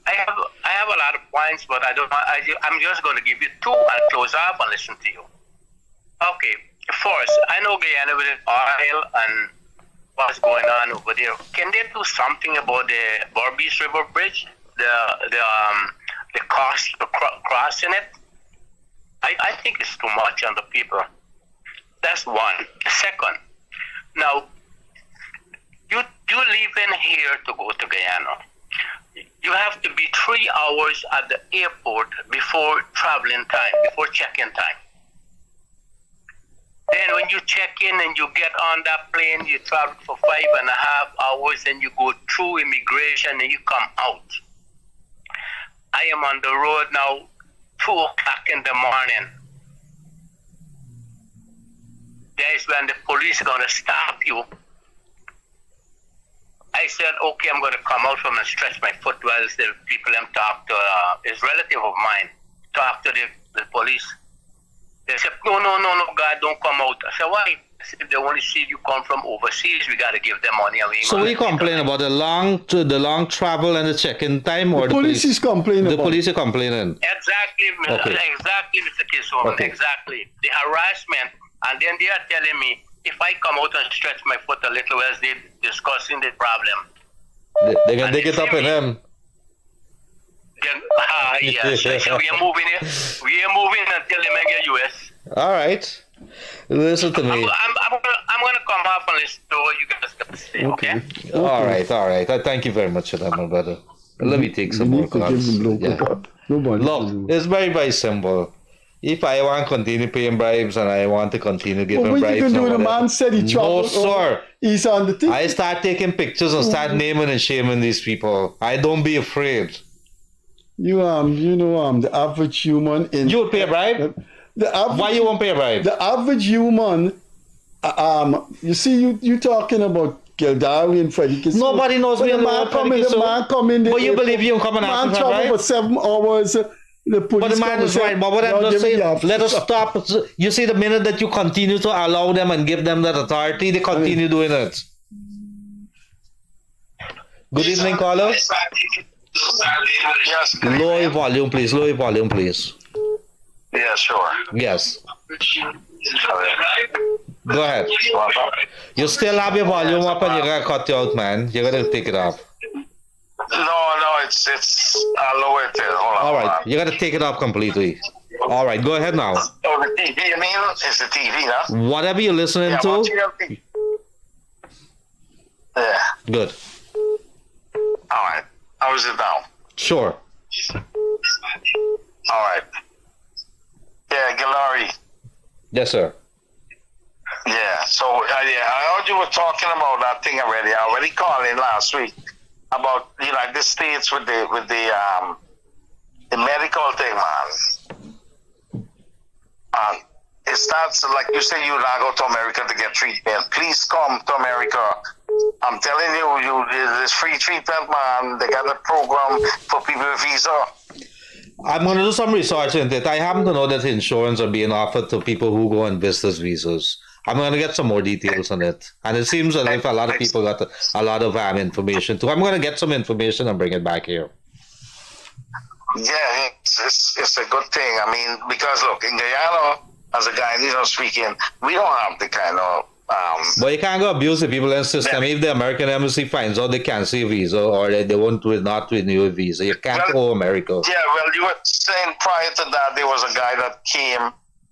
I have a lot of points, but I'm just going to give you two and close up and listen to you. Okay. First, I know Guyana with oil and what's going on over there. Can they do something about the Berbice River Bridge? The cost of crossing it? I think it's too much on the people. That's one. Second, now you leave in here to go to Guyana. You have to be 3 hours at the airport before traveling time, before check-in time. Then when you check in and you get on that plane, you travel for 5.5 hours and you go through immigration and you come out. I am on the road now, 2 o'clock in the morning. That is when the police are going to stop you. I said, okay, I'm going to come out from and stretch my foot while the people talk to his relative of mine, talk to the police. They said, no, God, don't come out. I said, why? I said, if they only see you come from overseas, we got to give them money. So what are you complaining about? The long travel and the check-in time? Or the police is complaining The police are complaining. Exactly, Okay. Exactly, Mr. Kissoon. Okay. Exactly. The harassment. And then they are telling me, if I come out and stretch my foot a little as they're discussing the problem. They can dig it up in him. Then, yes. So we are moving it. We are moving until they make a US. All right. Listen to me. I'm gonna come up and listen to what you guys got to say, okay? All right. Thank you very much for that, my brother. Let me take some more calls. Yeah. Look, it's very, very simple. If I want to continue paying bribes and I want to continue giving bribes, what you can do? The man said he traveled. No, sir. He's on the thing. I start taking pictures and start naming and shaming these people. I don't be afraid. The average human in. You would pay a bribe? Why you won't pay a bribe? The average human, you see, you talking about Gildarie and Freddie Kissoon. Nobody knows me. The man come in. But you believe you come and ask me for a bribe? For 7 hours. The but the man is right. But what I'm just saying, let us stop. You see, the minute that you continue to allow them and give them that authority, they continue doing it. Good evening, caller. Yes. Lower your volume, please. Lower your volume, please. Yeah, sure. Yes. Go ahead. You still have your volume up and you're going to cut you out, man. You're going to take it off. No, it's I'll lower it there. Hold on. All right, you got to take it off completely. All right, go ahead now. Oh, the TV, you mean? It's the TV, huh? Whatever you're listening to. Yeah. Good. All right. How is it now? Sure. All right. Yeah, Gildarie. Yes, sir. Yeah. So I heard you were talking about that thing already. I already called in last week about the United States with the medical thing, man. It starts like you say, you not go to America to get treatment. Please come to America. I'm telling you, there's free treatment, man. They got a program for people with visa. I'm going to do some research into it. I happen to know that insurance are being offered to people who go on business visas. I'm going to get some more details on it. And it seems as if a lot of people got a lot of information too. I'm going to get some information and bring it back here. Yeah, it's a good thing. I mean, because look, in Guyana, as a Guyanese speaking, we don't have the kind of But you can't go abuse the people in the system. If the American embassy finds out they cancel your visa or they will not renew a visa, you can't owe America. Yeah, well, you were saying prior to that there was a guy that came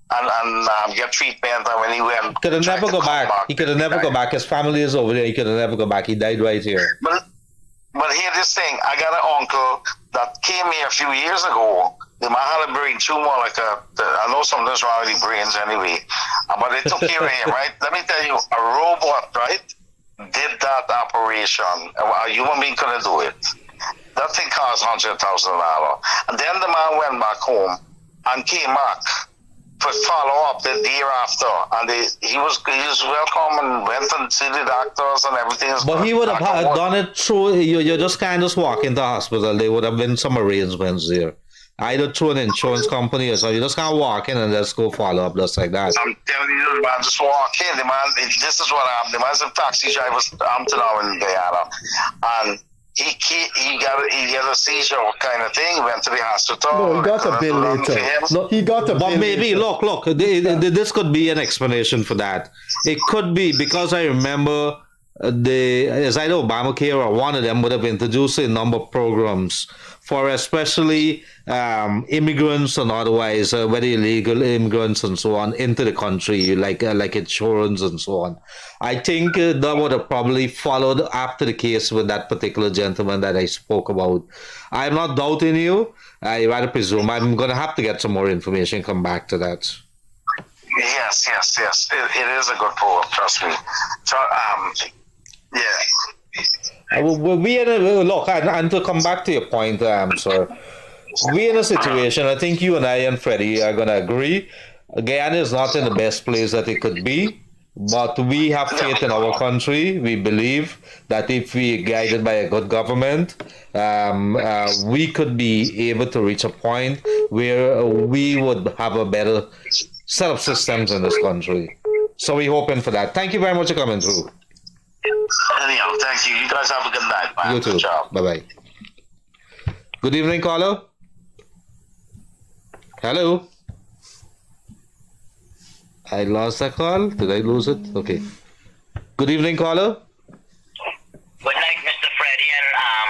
and get treatment, and when he went, Could have never go back. He could have never go back. His family is over there. He could have never go back. He died right here. But hear this thing, I got an uncle that came here a few years ago. The man had a brain tumor, I know something's wrong with the brains anyway. But they took care of him, right? Let me tell you, a robot, right, did that operation. A human being couldn't do it. That thing cost $100,000. And then the man went back home and came back for follow-up the year after. And he was welcome and went and see the doctors and everything. But he would have done it through, you just kind of walk into the hospital. There would have been some arrangements there. Either through an insurance company or so. You just can't walk in and just go follow up just like that. I'm telling you, the man just walk in. The man, this is what happened. The man's a taxi driver now in Guyana. And he got a seizure kind of thing, went to the hospital. No, he got a bill later. No, he got a bill. But maybe, later. look, this could be an explanation for that. It could be because I remember as either Obamacare or one of them would have introduced a number of programs for especially immigrants and otherwise, whether illegal immigrants and so on, into the country, like insurance and so on. I think that would have probably followed after the case with that particular gentleman that I spoke about. I'm not doubting you. I rather presume I'm going to have to get some more information and come back to that. Yes. It is a good program, trust me. So, Look, and to come back to your point, sir, we're in a situation, I think you and I and Freddie are going to agree, Guyana is not in the best place that it could be, but we have faith in our country. We believe that if we are guided by a good government, we could be able to reach a point where we would have a better set of systems in this country. So we're hoping for that. Thank you very much for coming through. Anyhow, thank you. You guys have a good night, man. You too. Bye-bye. Good evening, caller. Hello. I lost that call. Did I lose it? Okay. Good evening, caller. Good night, Mr. Freddie and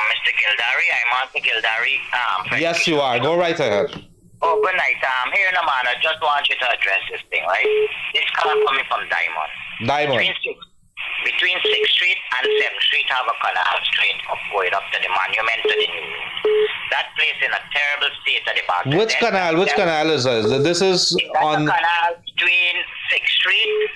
Mr. Gildarie. I'm on to Gildarie. Yes, you are. Go right ahead. Oh, good night. Here in Amman, I just want you to address this thing, right? This call coming from Diamond. Between 6th Street and 7th Street have a canal straight up going up to the monument to the new. That place in a terrible state at the back. Which canal is this? This is on... a canal between 6th Street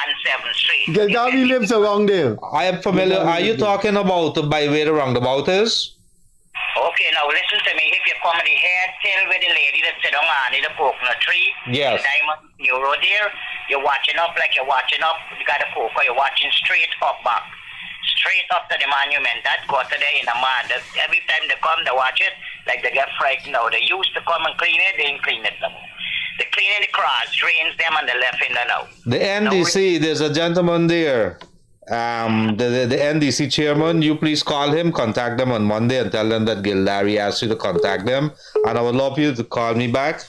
and 7th Street. Gildarie lives around there. I am familiar. Are you talking about by where the roundabout is? Okay, now listen to me. If you come to the head till with the lady that sit on the coconut tree, yes. Diamond New Road there, you're watching up like you're watching up. You got a cocoa, you're watching straight up back. Straight up to the monument. That gutter there in a man. Every time they come, they watch it, like they get frightened now. They used to come and clean it, they ain't clean it no more. They clean the cross, drains them, and they left in there now. The NDC, there's a gentleman there. The NDC chairman, you please call him, contact them on Monday and tell them that Gildarie asked you to contact them. And I would love you to call me back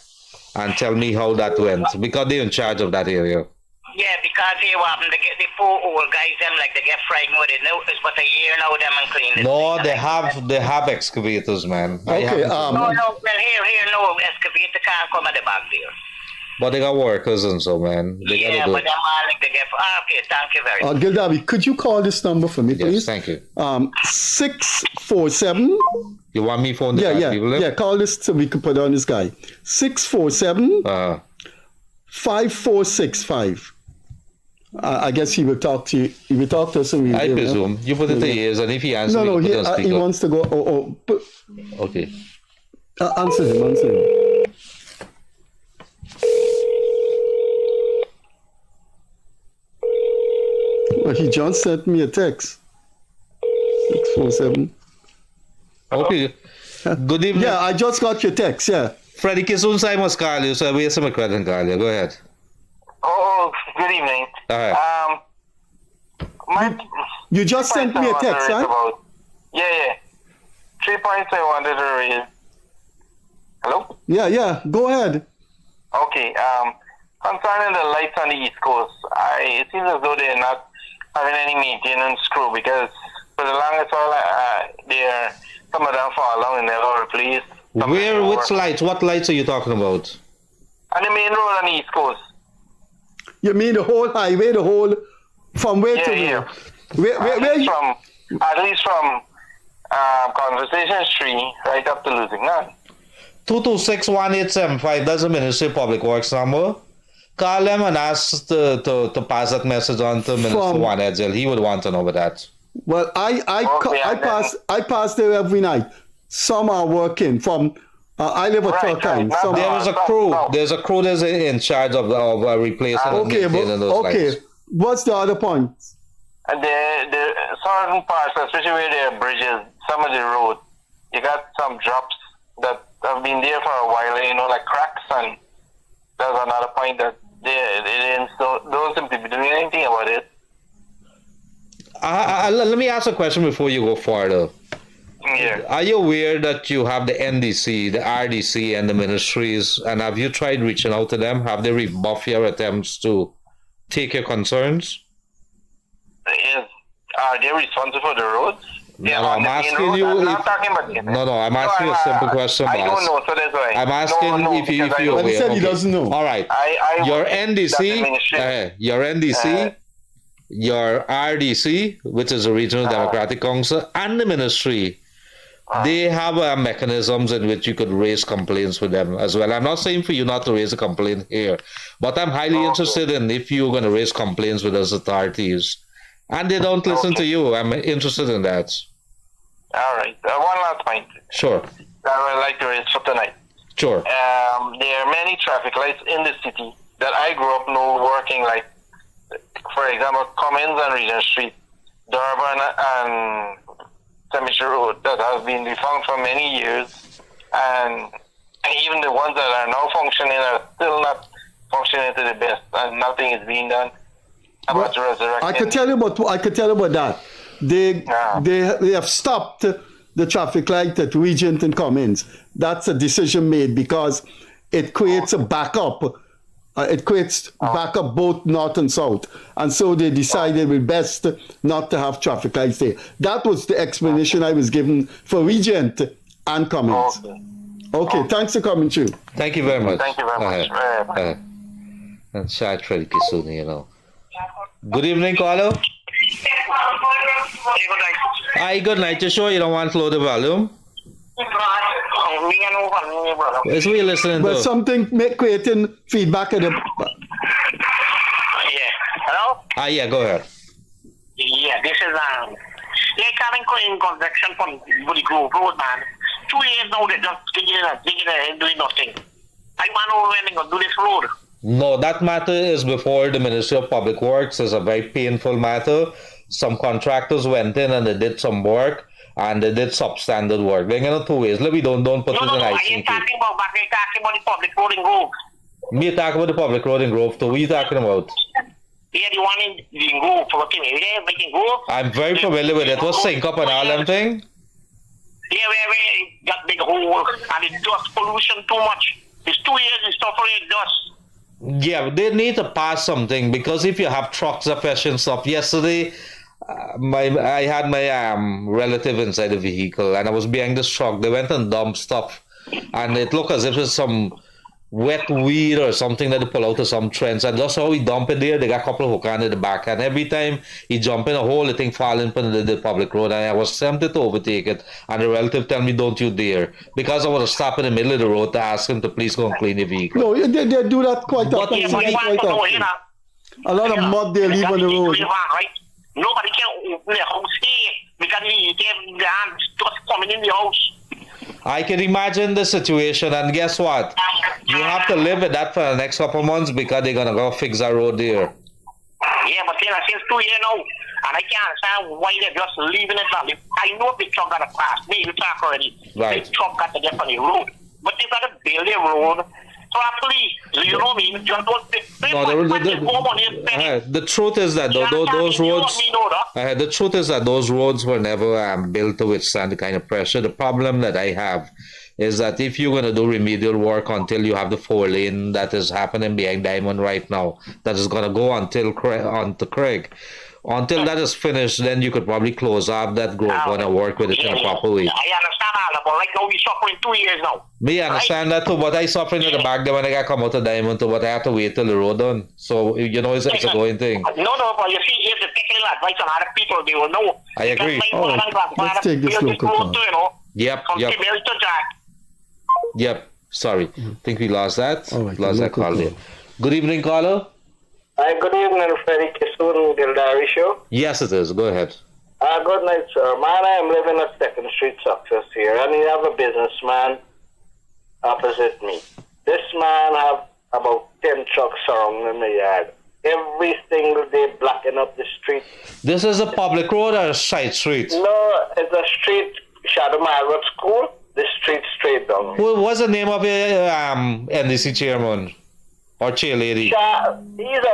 and tell me how that went, because they're in charge of that area. Yeah, because here what happened, they get the poor old guys, them like they get frightened with it. No, it's but a year now them and clean it. No, they have excavators, man. Okay, no, here, no, excavator can't come at the back there. But they got workers and so, man. They yeah, gotta do but it. them all like they get. Okay, thank you very much. Gildarie, could you call this number for me, please? Yes, thank you. 647. You want me phone the people? Yeah, call this so we can put on this guy. 647 5465. I guess he will talk to you. He will talk to us. I presume. You put it to ears, and if he answers, he wants to go. Okay. Answer him. Well, he just sent me a text. 647. Okay. Good evening. Yeah, I just got your text, yeah. Freddie Kissoon, I must call you, so we have some question call you. Go ahead. Oh, good evening. All right. You just sent me a text, right? Yeah. 3 points I wanted to raise. Hello? Yeah, go ahead. Okay, concerning the lights on the East Coast, it seems as though they're not having any maintenance crew because for the longest while, some of them fall down and never replaced. Which lights? What lights are you talking about? On the main road on the East Coast. You mean the whole highway, from where to where? Where At least from Conversation Street right up to Lusignan. 226-1875, that's the Ministry of Public Works number. Call them and ask to pass that message on to Minister Juan Edsel. He would want to know about that. Well, I pass there every night. Some are working from. I live at Turkine. There's a crew. There's a crew that's in charge of replacing and maintaining those lights. What's the other point? And the certain parts, especially where there are bridges, some of the road, you got some drops that have been there for a while, like cracks, and that's another point that they don't seem to be doing anything about it. Let me ask a question before you go further. Yeah. Are you aware that you have the NDC, the RDC, and the ministries, and have you tried reaching out to them? Have they rebuffed your attempts to take your concerns? Are they responsible for the roads? I'm asking you. I'm asking you a simple question, boss. I don't know, so that's why. I'm asking if you're aware. He said he doesn't know. All right. Your NDC, your RDC, which is the Regional Democratic Council, and the ministry, they have mechanisms in which you could raise complaints with them as well. I'm not saying for you not to raise a complaint here, but I'm highly interested in if you're going to raise complaints with those authorities. And they don't listen to you. I'm interested in that. All right. One last point. Sure. I would like to raise for tonight. Sure. There are many traffic lights in the city that I grew up know working, like, for example, Cummins and Regent Street, Durban and Cemetery Road, that has been defunct for many years. And even the ones that are now functioning are still not functioning to the best, and nothing is being done. I could tell you about that. They have stopped the traffic light at Regent and Cummins. That's a decision made because it creates a backup. It creates backup both north and south, and so they decided it would be best not to have traffic lights there. That was the explanation I was given for Regent and Cummins. Okay, thanks for coming through. Thank you very much. Thank you very much. And shout Freddie Kissoon, Good evening, caller. Hi, good night. You sure you don't want to lower the volume? That's what you're listening to. But something creating feedback at the... Yeah. Hello? Yeah, go ahead. Yeah, this is they're coming in convection from Woody Grove Road, man. 2 years now they're just digging and doing nothing. I want to know when they're going to do this road. No, that matter is before the Ministry of Public Works. It's a very painful matter. Some contractors went in and they did some work, and they did substandard work. They're going to 2 ways. Let me don't put it in I ain't talking about back. I'm talking about the public road in Grove. Me talking about the public road in Grove too. What are you talking about? Yeah, the one in Grove. In Grove. I'm very familiar with it. What's sync up and all them thing? Yeah, where got big hole and it's dust pollution too much. It's 2 years it's suffering dust. Yeah, they need to pass something, because if you have trucks that fetching stuff. Yesterday, I had my relative inside the vehicle, and I was behind this truck. They went and dumped stuff, and it looked as if it's some wet weed or something that they pull out of some trench. And just how he dump it there, they got a couple of hook on in the back, and every time he jump in a hole, the thing fall into the public road, and I was tempted to overtake it, and the relative tell me, don't you dare, because I would have stopped in the middle of the road to ask him to please go and clean the vehicle. No, they do that quite often. A lot of mud they leave on the road. Nobody can open their house here because they have just coming in the house. I can imagine the situation, and guess what? You have to live with that for the next couple of months, because they're going to go fix that road there. Yeah, but since 2 years now, and I can't understand why they're just leaving it. I know big truck got to pass. Me, you talk already. Right. Big truck got to get on the road. But they got to build a road properly. You know what I mean? Just don't the truth is that those roads, the truth is that those roads were never built to withstand the kind of pressure. The problem that I have is that if you're going to do remedial work until you have the 4-lane that is happening behind Diamond right now, that is going to go until onto Craig. Until that is finished, then you could probably close off that grove and work with it in a proper way. I understand all that, but right now we're suffering 2 years now. Me understand that too, but I suffering in the back there when I got come out of Diamond too, but I have to wait till the road done. So, you know, it's a going thing. No, but you see, if the technical advice on other people, they will know. I agree. Let's take this local call. Yep. Yep. Sorry. I think we lost that. Lost that call there. Good evening, caller. Hi, good evening, Freddie Kissoon, Gildarie show. Yes, it is. Go ahead. Good night, sir. Man, I am living at 2nd Street Success here, and you have a businessman opposite me. This man have about 10 trucks surrounding the yard. Every single day blocking up the street. This is a public road or a side street? No, it's a street, Shadow Margaret School, the street straight down. What's the name of your NDC chairman? Or chair lady? He's a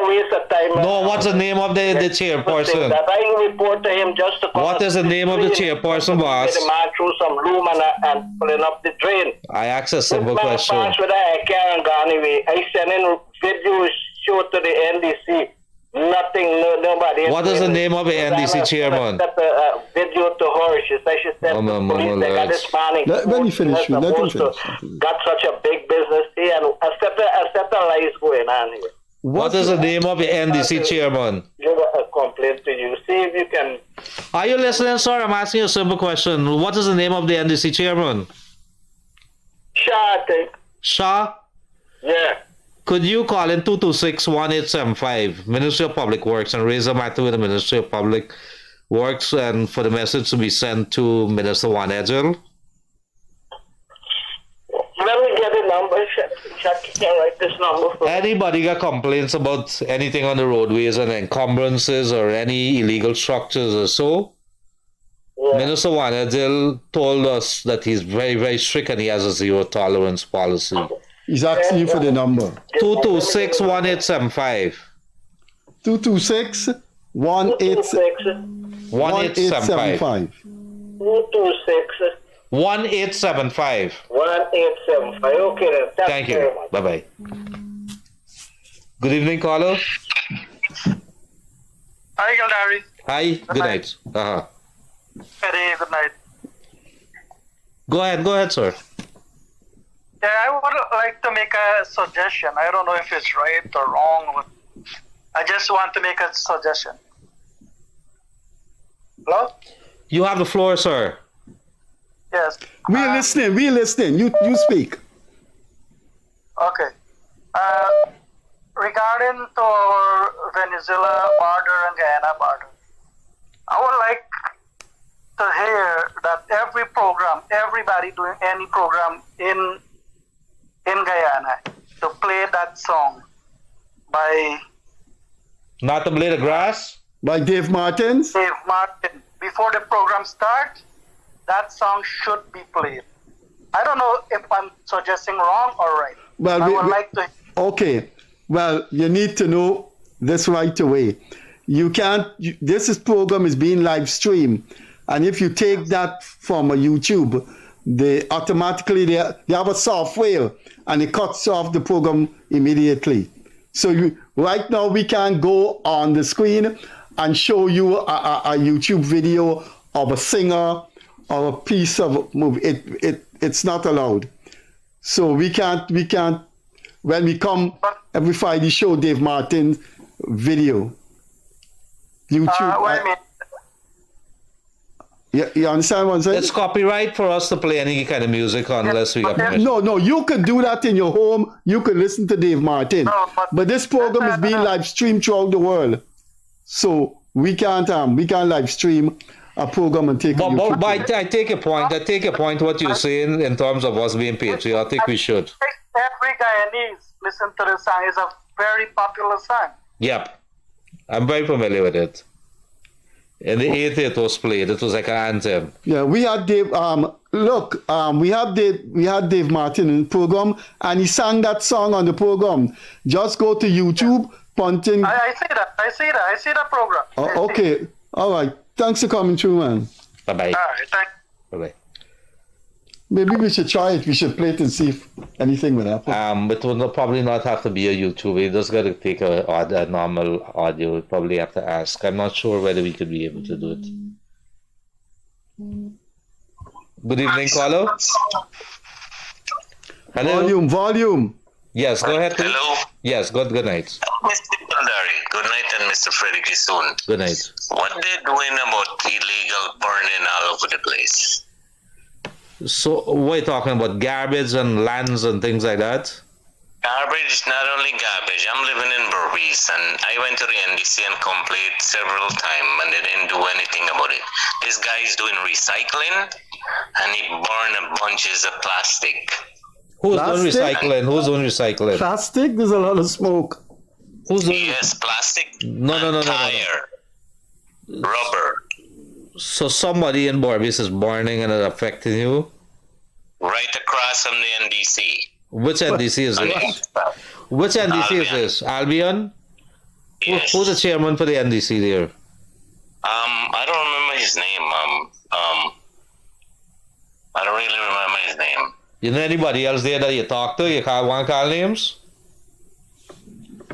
waste of time. No, what's the name of the chairperson? That I report to him just to come. What is the name of the chairperson, boss? The man through some room and pulling up the drain. I ask a simple question. Pass with a car and gone away. I send in video show to the NDC. Nothing, nobody. What is the name of the NDC chairman? Video to her. She said she sent the police. They got this morning. Let me finish. Let him finish. Got such a big business here, and a set of lies going on here. What is the name of the NDC chairman? Give a complaint to you. See if you can. Are you listening, sir? I'm asking you a simple question. What is the name of the NDC chairman? Shah, I think. Shah? Yeah. Could you call in 226-1875, Ministry of Public Works, and raise a matter with the Ministry of Public Works and for the message to be sent to Minister Juan Edgel? Let me get a number. Check, can write this number for Anybody got complaints about anything on the roadways and encumbrances or any illegal structures or so? Yeah. Minister Juan Edgel told us that he's very, very strict and he has a zero tolerance policy. He's asking you for the number. 226-1875. 226-1875. 1875. 1875. 1875. Okay then. Thank you. Bye-bye. Good evening, caller. Hi, Gildarie. Hi. Good night. Freddie, good night. Go ahead, sir. Yeah, I would like to make a suggestion. I don't know if it's right or wrong, but I just want to make a suggestion. Hello? You have the floor, sir. Yes. We're listening. You speak. Okay. Regarding to our Venezuela border and Guyana border, I would like to hear that everybody doing any program in Guyana, to play that song by... Not to Blade of Grass? By Dave Martin? Dave Martin. Before the program starts, that song should be played. I don't know if I'm suggesting wrong or right. Well, I would like to... Okay. Well, you need to know this right away. You can't... This program is being live streamed. And if you take that from a YouTube, they automatically they have a software and it cuts off the program immediately. So right now we can't go on the screen and show you a YouTube video of a singer or a piece of movie. It's not allowed. So we can't when we come every Friday show Dave Martin video. YouTube. You understand what I'm saying? It's copyright for us to play any kind of music unless we get permission. No, you could do that in your home. You could listen to Dave Martin. No, but this program is being live streamed throughout the world. So we can't live stream a program and take but I take a point. I take a point what you're saying in terms of us being patriotic. We should. Every Guyanese listen to the song. It's a very popular song. Yep. I'm very familiar with it. In the 80s it was played. It was like an anthem. Yeah, we had Dave. We had Dave Martin in the program, and he sang that song on the program. Just go to YouTube, punting. I see that. I see that program. Oh, okay. All right. Thanks for coming through, man. Bye bye. All right. Thanks. Bye bye. Maybe we should try it. We should play it and see if anything will happen. It will probably not have to be a YouTube. You just got to take a normal audio. We'll probably have to ask. I'm not sure whether we could be able to do it. Good evening, caller. Hello. Volume. Yes, go ahead. Please. Hello. Yes, good night. Mr. Gildarie, good night, and Mr. Freddie Kissoon. Good night. What they're doing about illegal burning all over the place? So, what are you talking about? Garbage and lands and things like that? Garbage, not only garbage. I'm living in Berbice, and I went to the NDC and complained several times, and they didn't do anything about it. This guy is doing recycling, and he burned bunches of plastic. Who's doing recycling? Who's doing recycling? Plastic? There's a lot of smoke. Who's doing? Yes, plastic. No. Tire. Rubber. So somebody in Berbice is burning and it's affecting you? Right across from the NDC. Which NDC is this? Which NDC is this? Albion? Yes. Who's the chairman for the NDC there? I don't remember his name. I don't really remember his name. You know anybody else there that you talk to? You want to call names? Well,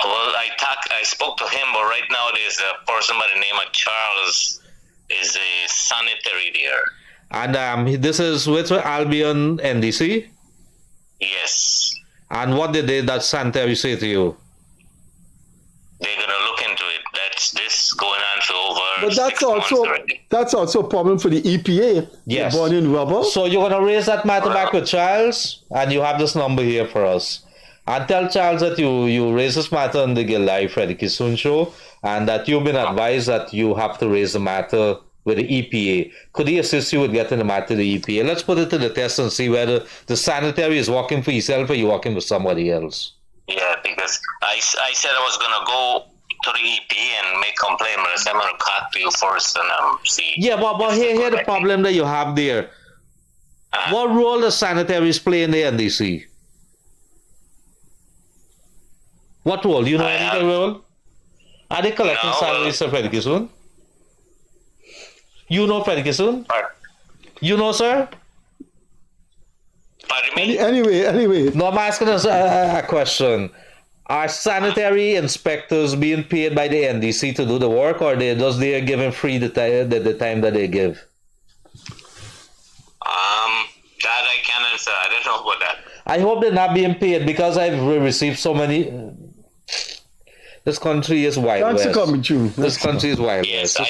I spoke to him, but right now there's a person by the name of Charles is a sanitary there. And this is with Albion NDC? Yes. And what did that sanitary say to you? They're gonna look into it. This going on for over But that's also a problem for the EPA. Yes. Burning rubber. So you're gonna raise that matter back with Charles, and you have this number here for us. And tell Charles that you raise this matter on the Gildarie Freddie Kissoon show, and that you've been advised that you have to raise the matter with the EPA. Could he assist you with getting the matter to the EPA? Let's put it to the test and see whether the sanitary is working for yourself or you're working for somebody else. Yeah, because I said I was gonna go to the EPA and make complaint, but I said I'm gonna talk to you first and see. Yeah, but here the problem that you have there. What role does sanitaries play in the NDC? What role? You know any role? Are they collecting salaries for Freddie Kissoon? You know Freddie Kissoon? You know, sir? Anyway. No, I'm asking us a question. Are sanitary inspectors being paid by the NDC to do the work, or they giving free the time that they give? That I can't answer. I don't know about that. I hope they're not being paid because I've received so many. This country is wild. Thanks for coming, June. This country is wild. Yes, I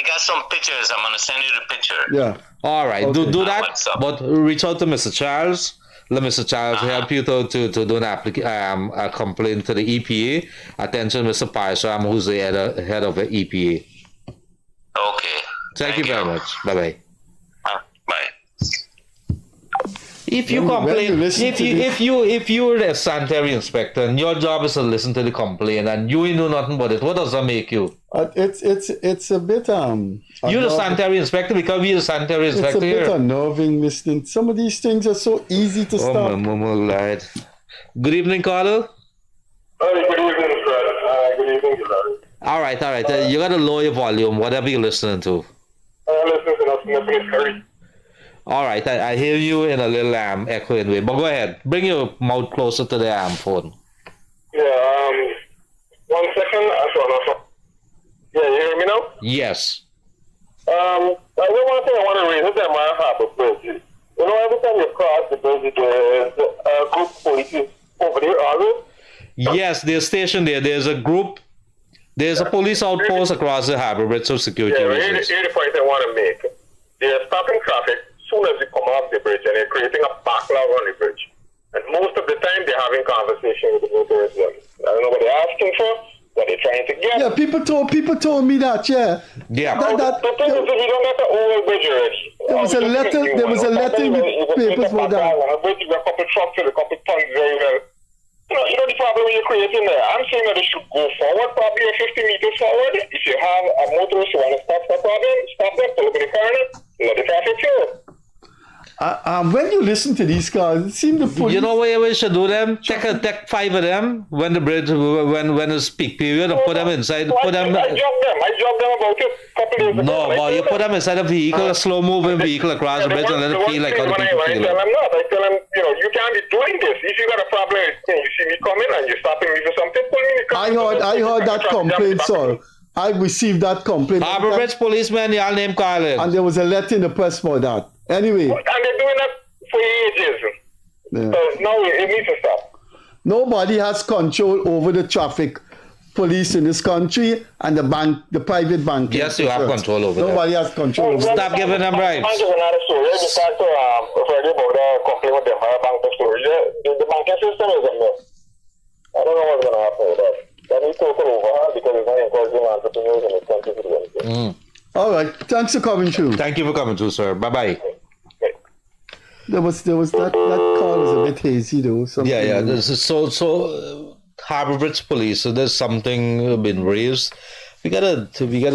got some pictures. I'm gonna send you the picture. Yeah. All right. Okay. Do that. But reach out to Mr. Charles. Let Mr. Charles help you to do a complaint to the EPA. Attention, Mr. Parsham, who's the head of the EPA. Okay. Thank you very much. Bye bye. Bye. If you complain, if you're a sanitary inspector and your job is to listen to the complaint and you know nothing about it, what does that make you? It's a bit You're the sanitary inspector because we're the sanitary inspector here. It's a bit unnerving listening. Some of these things are so easy to stop. Oh my lad. Good evening, Carlo. Good evening, Fred. Good evening, Gildarie. All right. You got to lower your volume, whatever you're listening to. I'm listening to nothing Curry. All right, I hear you in a little echoing way, but go ahead. Bring your mouth closer to the phone. Yeah, 1 second. Yeah, you hear me now? Yes. I know one thing I want to raise is that my harbor bridge. You know, every time you cross the bridge, there's a group of police over there, are there? Yes, they're stationed there. There's a police outpost across the harbor bridge for security reasons. Here's the point I want to make. They're stopping traffic soon as you come off the bridge, and they're creating a backlog on the bridge. And most of the time, they're having conversations with the motorists. I don't know what they're asking for, what they're trying to get. Yeah, people told me that. Yeah. Yeah. The thing is, we don't get the old bridge already. There was a letter in the papers for that. A bridge with a couple trucks and a couple tons very well. You know the problem you're creating there. I'm saying that they should go forward, probably 50 meters forward. If you have a motorist who want to stop the problem, stop them, pull up in the corner, let the traffic flow. When you listen to these cars, it seems the police... You know what we should do them? Take 5 of them when the bridge, when it's peak period, and put them inside. Put them. I dropped them about a couple days ago. No, but you put them inside a vehicle, a slow-moving vehicle across the bridge, and let it feel like other people feel it. I tell them, you can't be doing this. If you got a problem, you see me coming and you're stopping me for something, pull me in the car. I heard that complaint, sir. I received that complaint. Harbour Bridge policeman, y'all name Carlin. And there was a letter in the press for that. Anyway. And they're doing that for ages. Yeah. So now it needs to stop. Nobody has control over the traffic police in this country and the private bank. Yes, you have control over them. Nobody has control over Stop giving them bribes. I'll give another story. I just talked to Freddie about the complaint with them, bank story. The banking system is a mess. I don't know what's going to happen with that. That needs to open over because it's not encouraging entrepreneurs in this country to do anything. All right. Thanks for coming through. Thank you for coming through, sir. Bye-bye. There was that call was a bit hazy though. Yeah. This is so Harbour Bridge Police. So there's something been raised. We gotta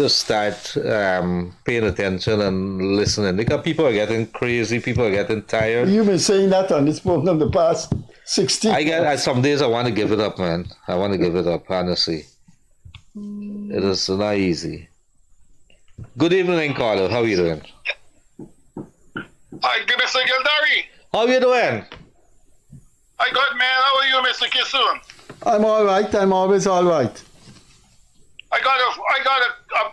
start paying attention and listening because people are getting crazy. People are getting tired. You've been saying that on this program the past 16. Some days I want to give it up, man. I want to give it up. Honestly, it is not easy. Good evening, Carlo. How are you doing? Hi, Mr. Gildarie. How you doing? Hi, good man. How are you, Mr. Kissoon? I'm all right. I'm always all right. I got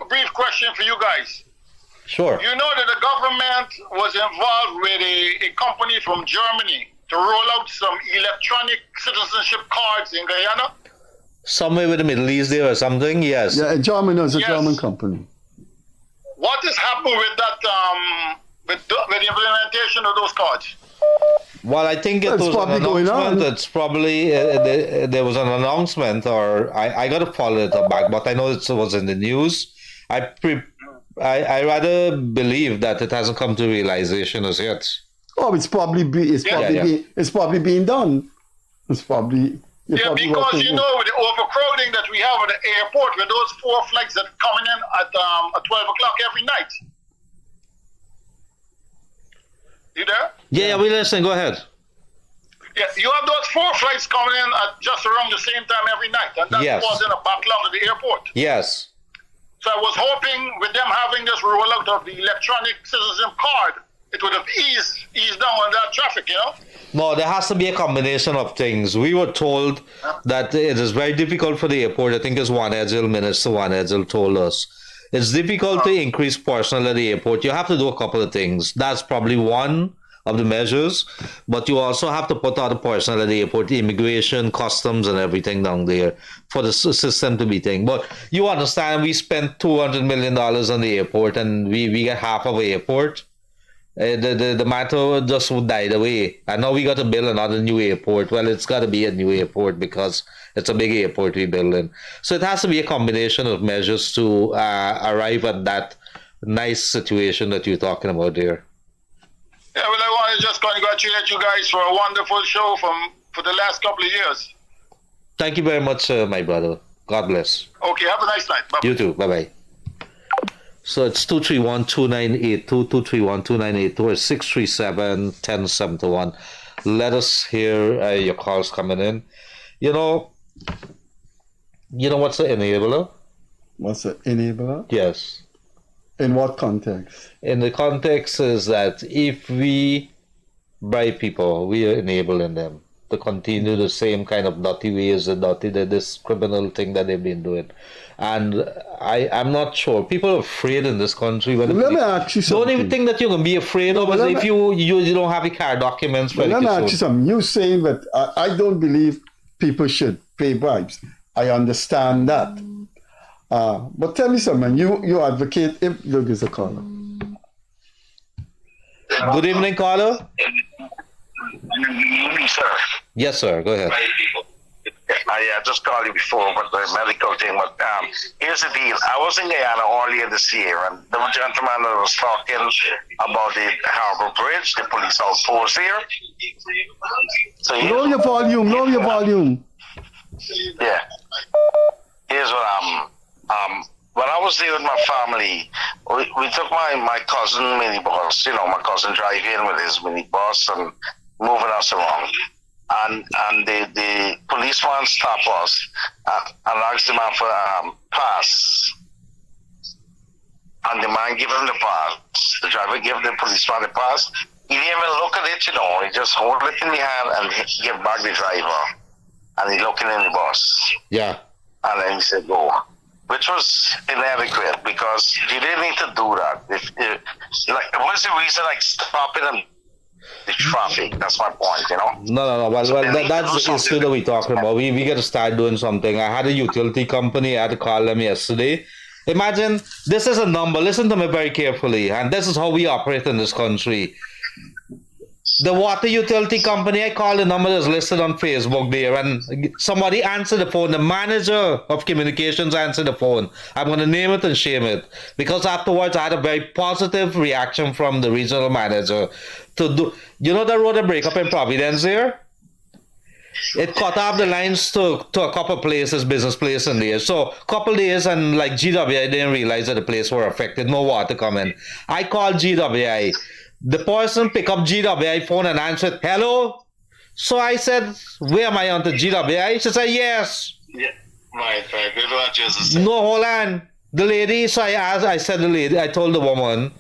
a brief question for you guys. Sure. You know that the government was involved with a company from Germany to roll out some electronic citizenship cards in Guyana? Somewhere with the Middle East there or something, yes. Yeah, German is a German company. What is happening with that, with the implementation of those cards? Well, I think it was an announcement. It's probably there was an announcement, or I got to follow it up back, but I know it was in the news. I rather believe that it hasn't come to realization as yet. Oh, it's probably being done. It's probably because you know with the overcrowding that we have at the airport, with those 4 flights that are coming in at 12 o'clock every night. You there? Yeah, we listen. Go ahead. Yeah, you have those 4 flights coming in at just around the same time every night, and that causing a backlog at the airport. Yes. So I was hoping with them having this rollout of the electronic citizenship card, it would have eased down on that traffic, you know? No, there has to be a combination of things. We were told that it is very difficult for the airport. I think it's Minister Juan Edgel told us. It's difficult to increase personnel at the airport. You have to do a couple of things. That's probably one of the measures. But you also have to put out the personnel at the airport, immigration, customs, and everything down there for the system to be thing. But you understand, we spent $200 million on the airport, and we get half of the airport. The matter just died away, and now we got to build another new airport. Well, it's got to be a new airport because it's a big airport we're building. So it has to be a combination of measures to arrive at that nice situation that you're talking about there. Yeah, well, I want to just congratulate you guys for a wonderful show for the last couple of years. Thank you very much, my brother. God bless. Okay, have a nice night. Bye-bye. You too. Bye-bye. So it's 231-2982, 231-2982, or 637-1071. Let us hear your calls coming in. You know what's an enabler? What's an enabler? Yes. In what context? In the context is that if we bribe people, we are enabling them to continue the same kind of dirty ways, this criminal thing that they've been doing. And I'm not sure. People are afraid in this country. Let me ask you something. Don't even think that you're going to be afraid of it if you don't have your car documents. Let me ask you something. You saying that I don't believe people should pay bribes. I understand that. But tell me something. You advocate if look is a caller. Good evening, caller. Good evening, sir. Yes, sir. Go ahead. I just called you before about the medical thing, but here's the deal. I was in Guyana earlier this year, and the gentleman that was talking about the Harbour Bridge, the police outpost here. So Lower your volume. Yeah. Here's what when I was was there with my family. We took my cousin minibus, my cousin driving with his minibus and moving us around. And the policeman stopped us and asked the man for pass. And the man gave him the pass. The driver gave the policeman the pass. He didn't even look at it, He just hold it in the hand and he gave back the driver. And he looking in the bus. Yeah. And then he said, go. Which was inadequate because you didn't need to do that. What's the reason, stopping the traffic? That's my point, No. Well, that's the issue that we're talking about. We got to start doing something. I had a utility company. I had to call them yesterday. Imagine, this is a number. Listen to me very carefully. And this is how we operate in this country. The water utility company, I call the number that's listed on Facebook there, and somebody answered the phone. The manager of communications answered the phone. I'm going to name it and shame it, because afterwards I had a very positive reaction from the regional manager. The road that break up in Providence there? It cut off the lines to a couple places, business places in there. So couple days, and GWI didn't realize that the place were affected. No water coming. I called GWI. The person picked up GWI phone and answered, hello? So I said, where am I on the GWI? She said, yes. Yeah, right. No, hold on. The lady, so I told the woman,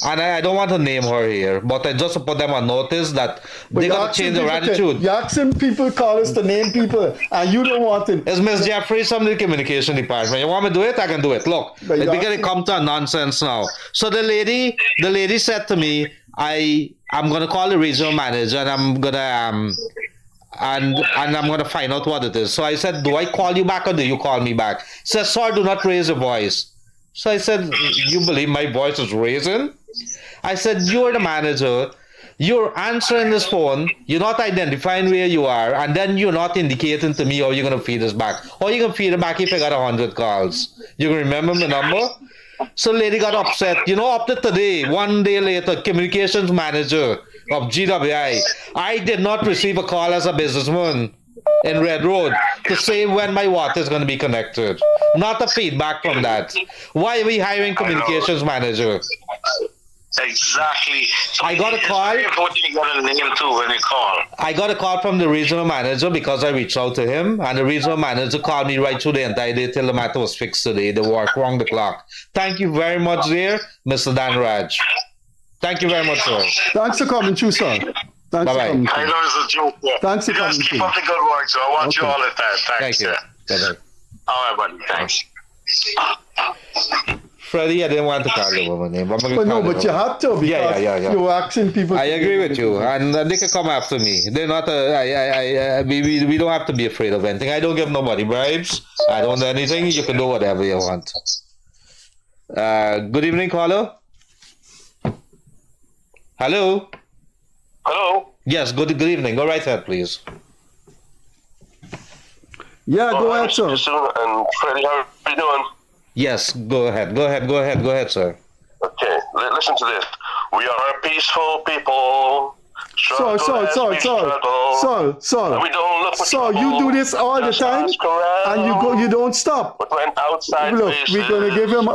and I don't want to name her here, but I just put them on notice that they got to change their attitude. You're asking people, call us to name people, and you don't want it. It's Miss Jeffries from the communication department. You want me to do it? I can do it. Look, we're going to come to nonsense now. So the lady said to me, I'm going to call the regional manager, and I'm going to and I'm going to find out what it is. So I said, do I call you back or do you call me back? She said, sir, do not raise your voice. So I said, you believe my voice is raising? I said, you're the manager. You're answering this phone. You're not identifying where you are. And then you're not indicating to me how you're going to feed us back. How you going to feed it back if I got 100 calls? You can remember the number? So lady got upset. Up to today, 1 day later, communications manager of GWI, I did not receive a call as a businessman in Red Road to say when my water is going to be connected. Not a feedback from that. Why are we hiring communications manager? Exactly. So I got a call. It's very important you got a name too when you call. I got a call from the regional manager because I reached out to him, and the regional manager called me right through the entire day till the matter was fixed today. They worked round the clock. Thank you very much there, Mr. Dan Raj. Thank you very much, sir. Thanks for coming through, sir. Bye-bye. I know it's a joke. Yeah. Thanks for you guys coming keep through. up the good work, so I want you all the time. Thanks. Thank you. Bye-bye. All right, buddy. Thanks. Freddie, I didn't want to call the woman name. But you had to, because yeah. you were asking people. I agree with you, and they can come after me. They're not. We don't have to be afraid of anything. I don't give nobody bribes. I don't do anything. You can do whatever you want. Good evening, caller. Hello. Hello. Yes. Good evening. Go right ahead, please. Yeah, go ahead, sir. And Freddie, how are you doing? Yes, go ahead, sir. Okay, listen to this. We are peaceful people. Sorry. We don't look for So you do this all the time, and you don't stop. But when outside Look, places, we're gonna give him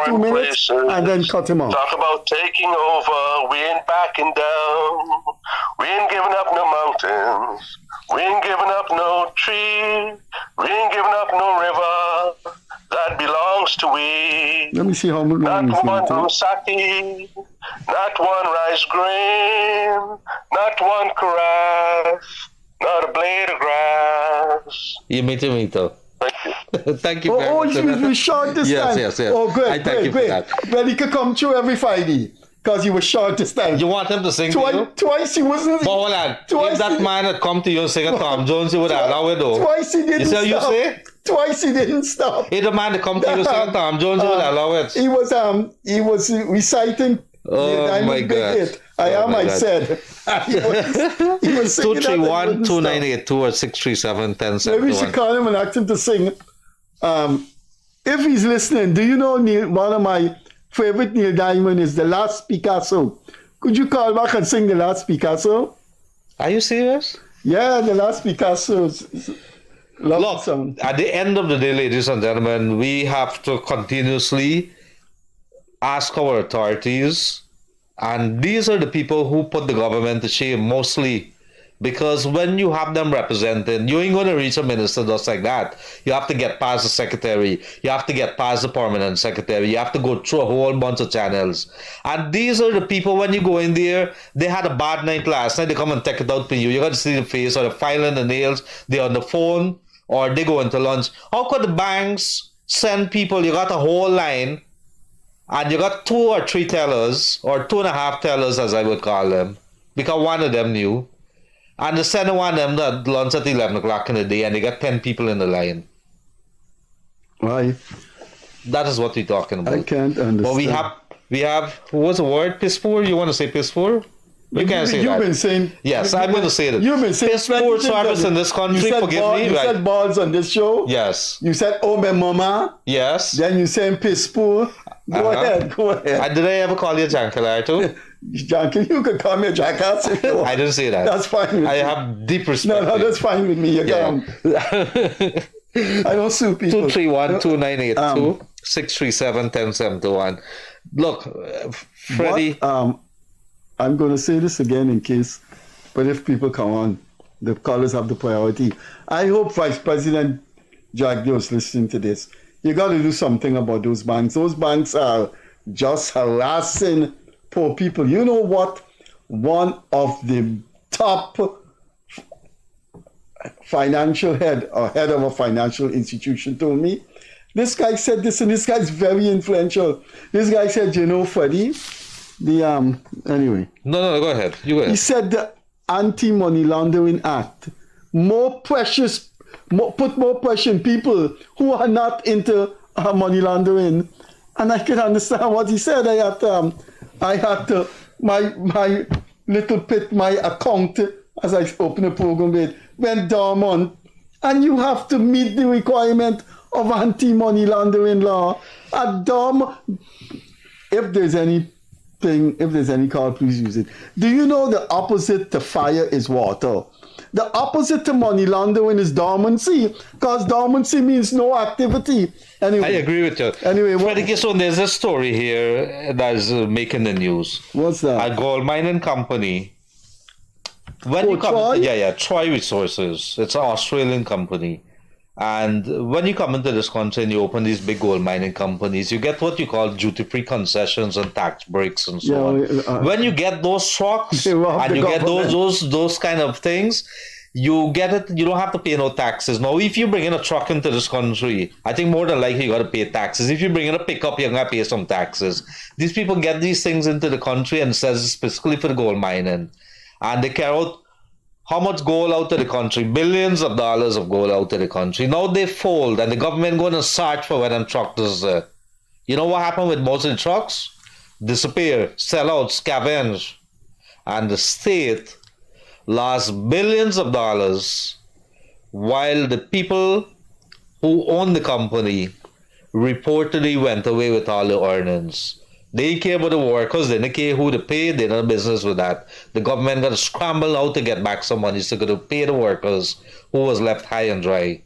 2 minutes, and then cut him off. Talk about taking over. We ain't backing down. We ain't giving up no mountains. We ain't giving up no tree. We ain't giving up no river. That belongs to we. Let me see how much Not long one sake, not one rice grain, not one carafe, not a blade of grass. You meet me too. Thank you. Thank you very much. You was short this time. Yes. Oh, great. Well, he could come through every Friday. Because he was short this time. You want him to sing to you? Twice he wasn't. But hold on. If that man had come to you and sing a Tom Jones, you would have allowed it though. Twice he didn't stop. You say? Twice he didn't stop. If the man had come to you and sing a Tom Jones, you would have allowed it. He was reciting. Oh my God. I said. He was singing 231-2982 or 637-1071. Maybe we should call him and ask him to sing. If he's listening, do you know one of my favorite Neil Diamond is The Last Picasso? Could you call back and sing The Last Picasso? Are you serious? Yeah, The Last Picasso. Look, at the end of the day, ladies and gentlemen, we have to continuously ask our authorities, and these are the people who put the government to shame mostly, because when you have them represented, you ain't going to reach a minister just like that. You have to get past the secretary, you have to get past the permanent secretary, you have to go through a whole bunch of channels. And these are the people, when you go in there, they had a bad night last night, they come and take it out for you. You got to see the face, or they're filing the nails, they're on the phone, or they go into lunch. How could the banks send people, you got a whole line, and you got 2 or 3 tellers, or 2.5 tellers as I would call them, because one of them knew, and the second one of them that lunch at 11 o'clock in the day, and they got 10 people in the line. Right. That is what we're talking about. I can't understand. But we have, what was the word? Piss poor? You want to say piss poor? You can't say that. You've been saying... Yes, I'm going to say that. You've been saying... Piss poor service in this country, forgive me. You said balls on this show. Yes. You said, oh, my mama. Yes. Then you saying piss poor. Go ahead. Did I ever call you a jankalar too? Janky, you could call me a jackass if you want. I didn't say that. That's fine with me. I have deep respect. No, that's fine with me. You can. I don't sue people. 231-2982 637-1071. Look, Freddie. I'm going to say this again in case, but if people come on, the callers have the priority. I hope Vice President Jagdeo is listening to this. You got to do something about those banks. Those banks are just harassing poor people. You know what? One of the top financial head or head of a financial institution told me, this guy said this, and this guy's very influential. This guy said, you know, Freddie, anyway. No, go ahead. You go ahead. He said the Anti-Money Laundering Act put more pressure on people who are not into money laundering. And I can understand what he said. I had to my little pit, my account, as I opened the program with, went dormant. And you have to meet the requirement of anti-money laundering law. If there's any card, please use it. Do you know the opposite to fire is water? The opposite to money laundering is dormancy, because dormancy means no activity. Anyway, I agree with you. Anyway, Freddie Kissoon, there's a story here that is making the news. What's that? A gold mining company. Troy Resources. It's an Australian company. And when you come into this country and you open these big gold mining companies, you get what you call duty-free concessions and tax breaks and so on. When you get those trucks and you get those kind of things, you get it. You don't have to pay no taxes. Now, if you bring in a truck into this country, I think more than likely you got to pay taxes. If you bring in a pickup, you're going to pay some taxes. These people get these things into the country and it says specifically for the gold mining. And they carry out how much gold out of the country? Billions of dollars of gold out of the country. Now they fold and the government going to search for where them trucks is. You know what happened with most of the trucks? Disappear, sell out, scavenge. And the state lost billions of dollars while the people who own the company reportedly went away with all the earnings. They didn't care about the workers, they didn't care who to pay, they didn't business with that. The government got to scramble out to get back some money so they could pay the workers who was left high and dry.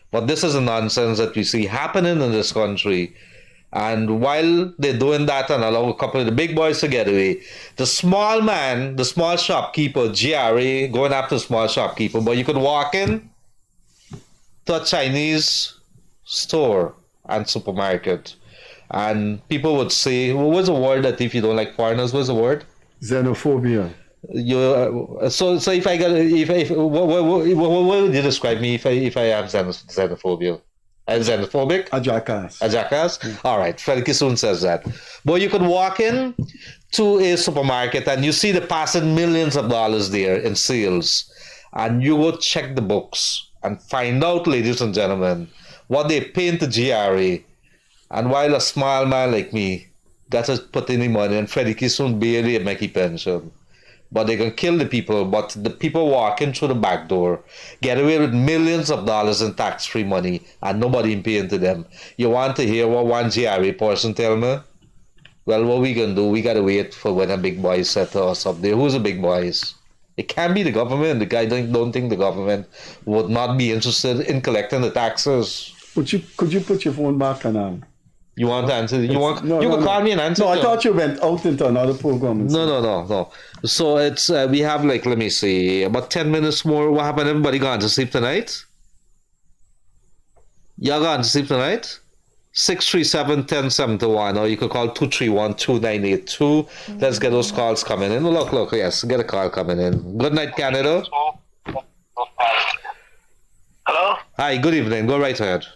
But this is a nonsense that we see happening in this country. And while they're doing that and allow a couple of the big boys to get away, the small man, the small shopkeeper, Gildarie, going after the small shopkeeper, but you could walk in to a Chinese store and supermarket, and people would say, what was the word that if you don't like foreigners, what's the word? Xenophobia. So if I got, what would you describe me if I am xenophobia? Xenophobic? A jackass. A jackass? Yeah. All right, Freddie Kissoon says that. But you could walk in to a supermarket and you see the passing millions of dollars there in sales, and you go check the books and find out, ladies and gentlemen, what they pay into Gildarie. And while a small man like me got to put any money, and Freddie Kissoon barely make a pension, but they can kill the people, but the people walking through the back door get away with millions of dollars in tax-free money and nobody paying to them. You want to hear what one Gildarie person tell me? Well, what we gonna do, we gotta wait for when a big boy set us up there. Who's the big boys? It can't be the government. The guy don't think the government would not be interested in collecting the taxes. Could you put your phone back and you want to answer? You can call me and answer. No, I thought you went out into another program. No. So it's we have like, let me see, about 10 minutes more. What happened? Everybody gone to sleep tonight? Y'all gone to sleep tonight? 637-1071, or you could call 231-2982. Let's get those calls coming in. Look, yes, get a call coming in. Good night, Canada. Hello? Hi, good evening. Go right ahead.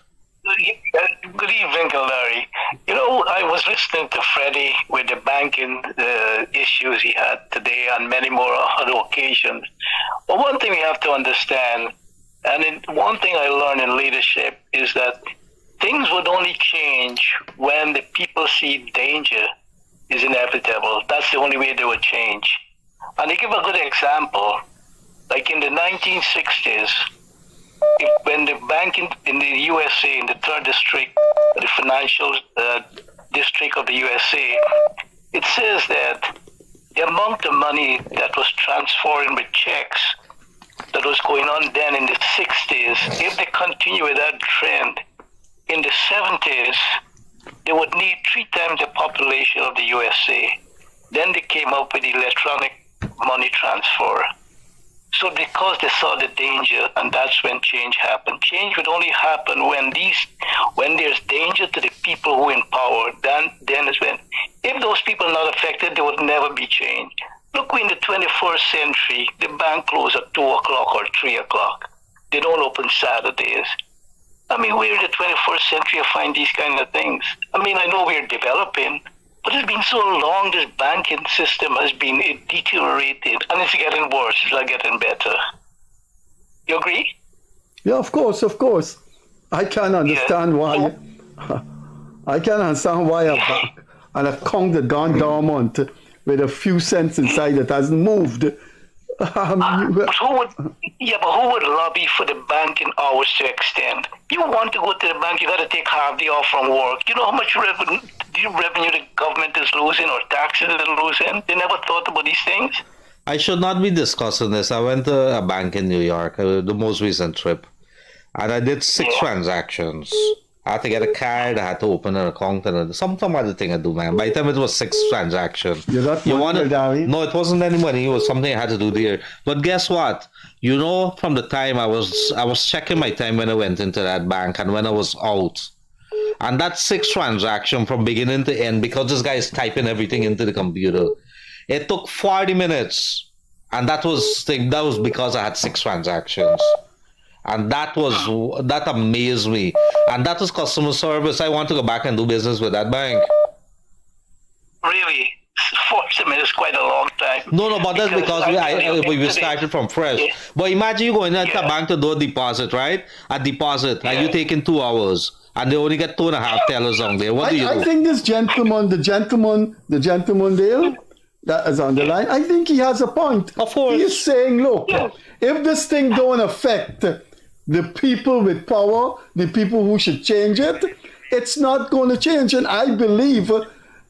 Good evening, Gildarie. You know, I was listening to Freddie with the banking issues he had today and many more other occasions. But one thing we have to understand, and one thing I learned in leadership, is that things would only change when the people see danger is inevitable. That's the only way they would change. And to give a good example, like in the 1960s, when the bank in the USA, in the 3rd district, the financial district of the USA, it says that the amount of money that was transferring with checks that was going on then in the 60s, if they continue with that trend, in the 70s, they would need 3 times the population of the USA. Then they came up with electronic money transfer. So because they saw the danger, and that's when change happened. Change would only happen when there's danger to the people who are in power. Then is when, if those people are not affected, there would never be change. Look, we're in the 21st century, the bank closes at 2 o'clock or 3 o'clock. They don't open Saturdays. I mean, we're in the 21st century to find these kind of things. I mean, I know we're developing, but it's been so long, this banking system has been deteriorated, and it's getting worse, it's not getting better. You agree? Yeah, of course. I can't understand why. I can't understand why a bank, an account that gone dormant with a few cents inside that hasn't moved. But who would lobby for the banking hours to extend? You want to go to the bank, you got to take half the off from work. You know how much revenue the government is losing or taxes is losing? They never thought about these things. I should not be discussing this. I went to a bank in New York, the most recent trip, and I did 6 transactions. I had to get a card, I had to open an account, and some other thing I do, man. By the time it was 6 transactions. No, it wasn't any money. It was something I had to do there. But guess what? You know, from the time I was checking my time when I went into that bank and when I was out. And that 6 transaction from beginning to end, because this guy is typing everything into the computer, it took 40 minutes. And that was because I had 6 transactions. And that amazed me. And that was customer service. I want to go back and do business with that bank. Really? 40 minutes is quite a long time. No, but that's because we started from fresh. Yeah. But imagine you going into a bank to do a deposit, right? A deposit, and you're taking 2 hours. And they only get 2.5 tellers on there. What do you do? I think this gentleman, the gentleman there that is on the line, I think he has a point. Of course. He's saying, look, if this thing don't affect the people with power, the people who should change it, it's not going to change. And I believe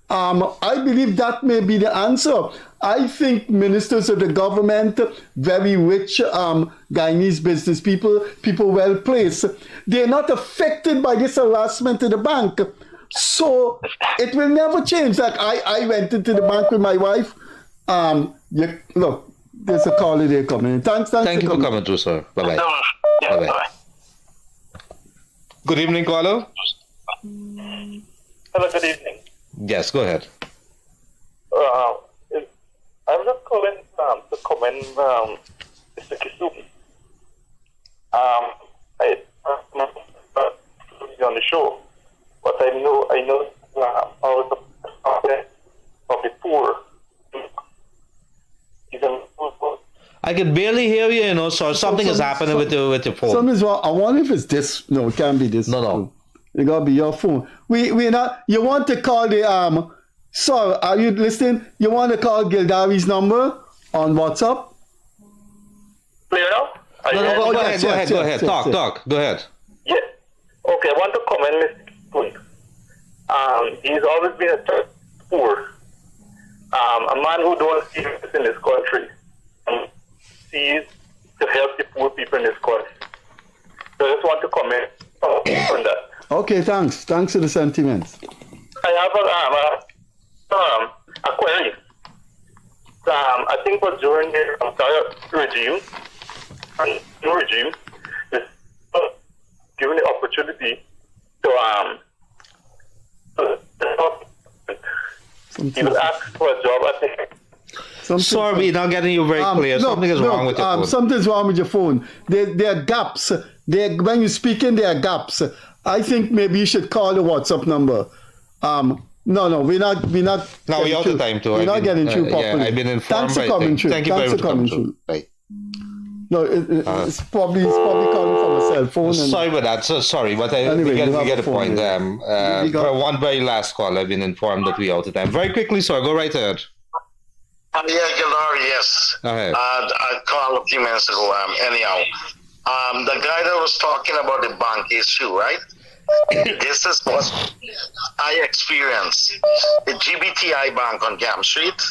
that may be the answer. I think ministers of the government, very rich Guyanese business people well placed, they're not affected by this harassment in the bank. So it will never change. Like I went into the bank with my wife. Look, there's a call there coming in. Thanks Thank you for coming through, sir. Bye-bye. Bye-bye. Good evening, caller. Hello, good evening. Yes, go ahead. I'm just calling to comment, Mr. Kissoon. On the show, but I know how of the poor. I can barely hear you, so something is happening with your phone. Something's wrong. I wonder if it's this. No, it can't be this. No. It gotta be your phone. We're not. You want to call the Sorry, are you listening? You want to call Gildarie's number on WhatsApp? Clear now? Go ahead. Talk. Go ahead. Yeah. Okay, I want to comment, Mr. He's always been a poor. A man who don't see this in this country. sees to help the poor people in this country. So I just want to comment on that. Okay, thanks. Thanks for the sentiments. I have a query. I think was during the regime, is given the opportunity to he was asked for a job, I think. Sorry, we're not getting you very clear. Something is wrong with your phone. Something's wrong with your phone. There are gaps. When you speak in, there are gaps. I think maybe you should call the WhatsApp number. No, we're not. No, we're out of time too. We're not getting through properly. Yeah, I've been informed. Thanks for coming through. Thank you very much for coming through. Right. No, it's probably calling from a cell phone. Sorry about that. So sorry, but we get a point. For one very last call, I've been informed that we're out of time. Very quickly, sir, go right ahead. Yeah, Gildarie, yes. I called a few minutes ago. Anyhow, the guy that was talking about the bank issue, right? This is what I experienced. The GBTI Bank on Cam Street,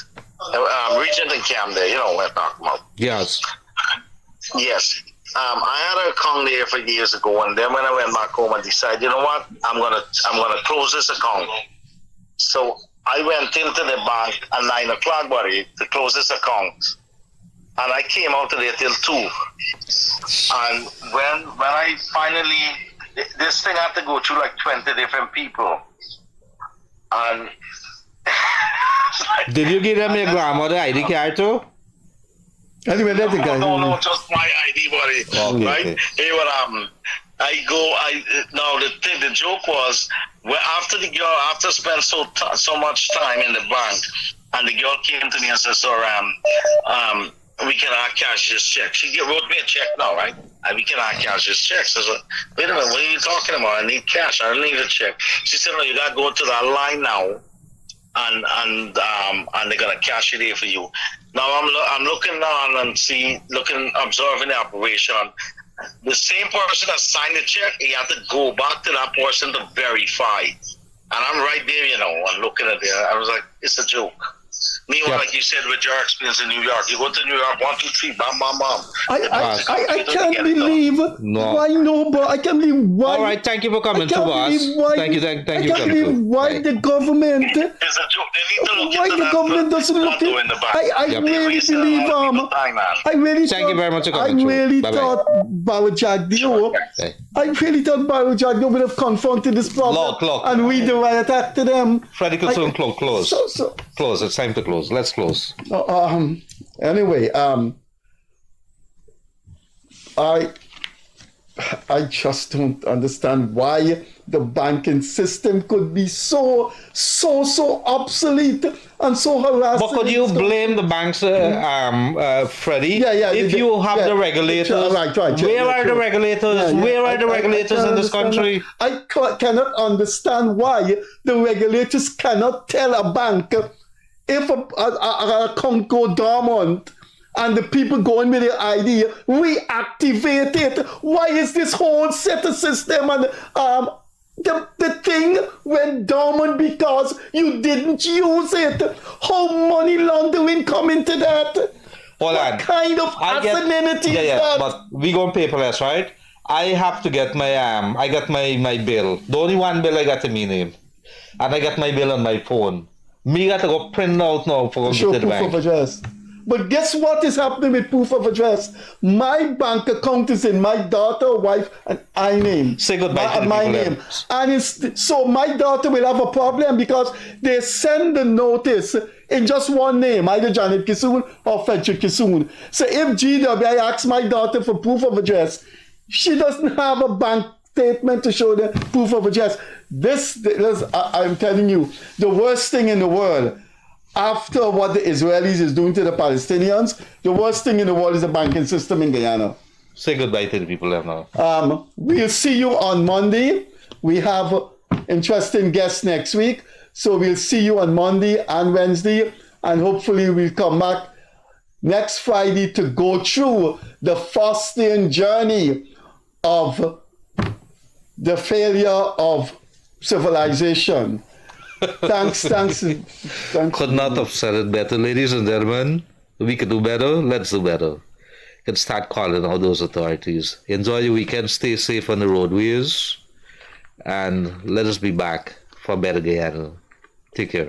Regent and Cam there, you know what I'm talking about. Yes. Yes. I had an account there for years ago, and then when I went back home, I decided, you know what, I'm gonna close this account. So I went into the bank at 9 o'clock, buddy, to close this account, and I came out of there till 2. And when I finally, this thing had to go through like 20 different people, and did you give them your grandmother ID card too? Anyway, let the guy. No, just my ID, buddy. Okay, right? okay. Hey, the joke was, well, after I spent so much time in the bank, and the girl came to me and said, "Sir, we cannot cash this check." She wrote me a check now, right? And we cannot cash this check. So I said, "Wait a minute, what are you talking about? I need cash. I don't need a check." She said, "No, you gotta go to that line now, and they're gonna cash it here for you." Now I'm looking on and observing the operation. The same person that signed the check, he had to go back to that person to verify. And I'm right there, you know, and looking at it. I was like, it's a joke. Meanwhile, like you said, with your experience in New York, you go to New York, 1, 2, 3, bam, bam, bam. I can't believe why nobody. I can't believe why. All right, thank you for coming to us. Thank you. I can't believe why the government. It's a joke. They need to look why the government doesn't look in the back. I really believe I really thank you very much for coming. I really thought Barajagdio. I really thought Barajagdio would have confronted this problem and we the riot act to them. Freddie Kissoon, close. Close. It's time to close. Let's close. Anyway, I just don't understand why the banking system could be so obsolete and so harassing. But could you blame the banks, Freddie? Yeah. If you have the regulators, where are the regulators? Where are the regulators in this country? I cannot understand why the regulators cannot tell a bank if an account go dormant and the people go in with their ID, reactivate it. Why is this whole set of system and the thing went dormant because you didn't use it? How money laundering come into that? What kind of asininity is that? But we go on paperless, right? I have to get my I got my bill. The only one bill I got in my name, and I got my bill on my phone. Me got to go print out now for show to the proof bank. of address. But guess what is happening with proof of address? My bank account is in my daughter, wife, and I name. Say goodbye to the my people name. And so my daughter will have a problem because they send the notice in just one name, either Janet Kissoon or Freddie Kissoon. So if GWI asks my daughter for proof of address, she doesn't have a bank statement to show the proof of address. I'm telling you, the worst thing in the world, after what the Israelis is doing to the Palestinians, the worst thing in the world is the banking system in Guyana. Say goodbye to the people there now. We'll see you on Monday. We have interesting guests next week. So we'll see you on Monday and Wednesday. And hopefully we'll come back next Friday to go through the Faustian journey of the failure of civilization. Thanks. Could not have said it better, ladies and gentlemen. We could do better. Let's do better. can start calling out those authorities. Enjoy your weekend. Stay safe on the roadways. And let us be back for better Guyana. Take care.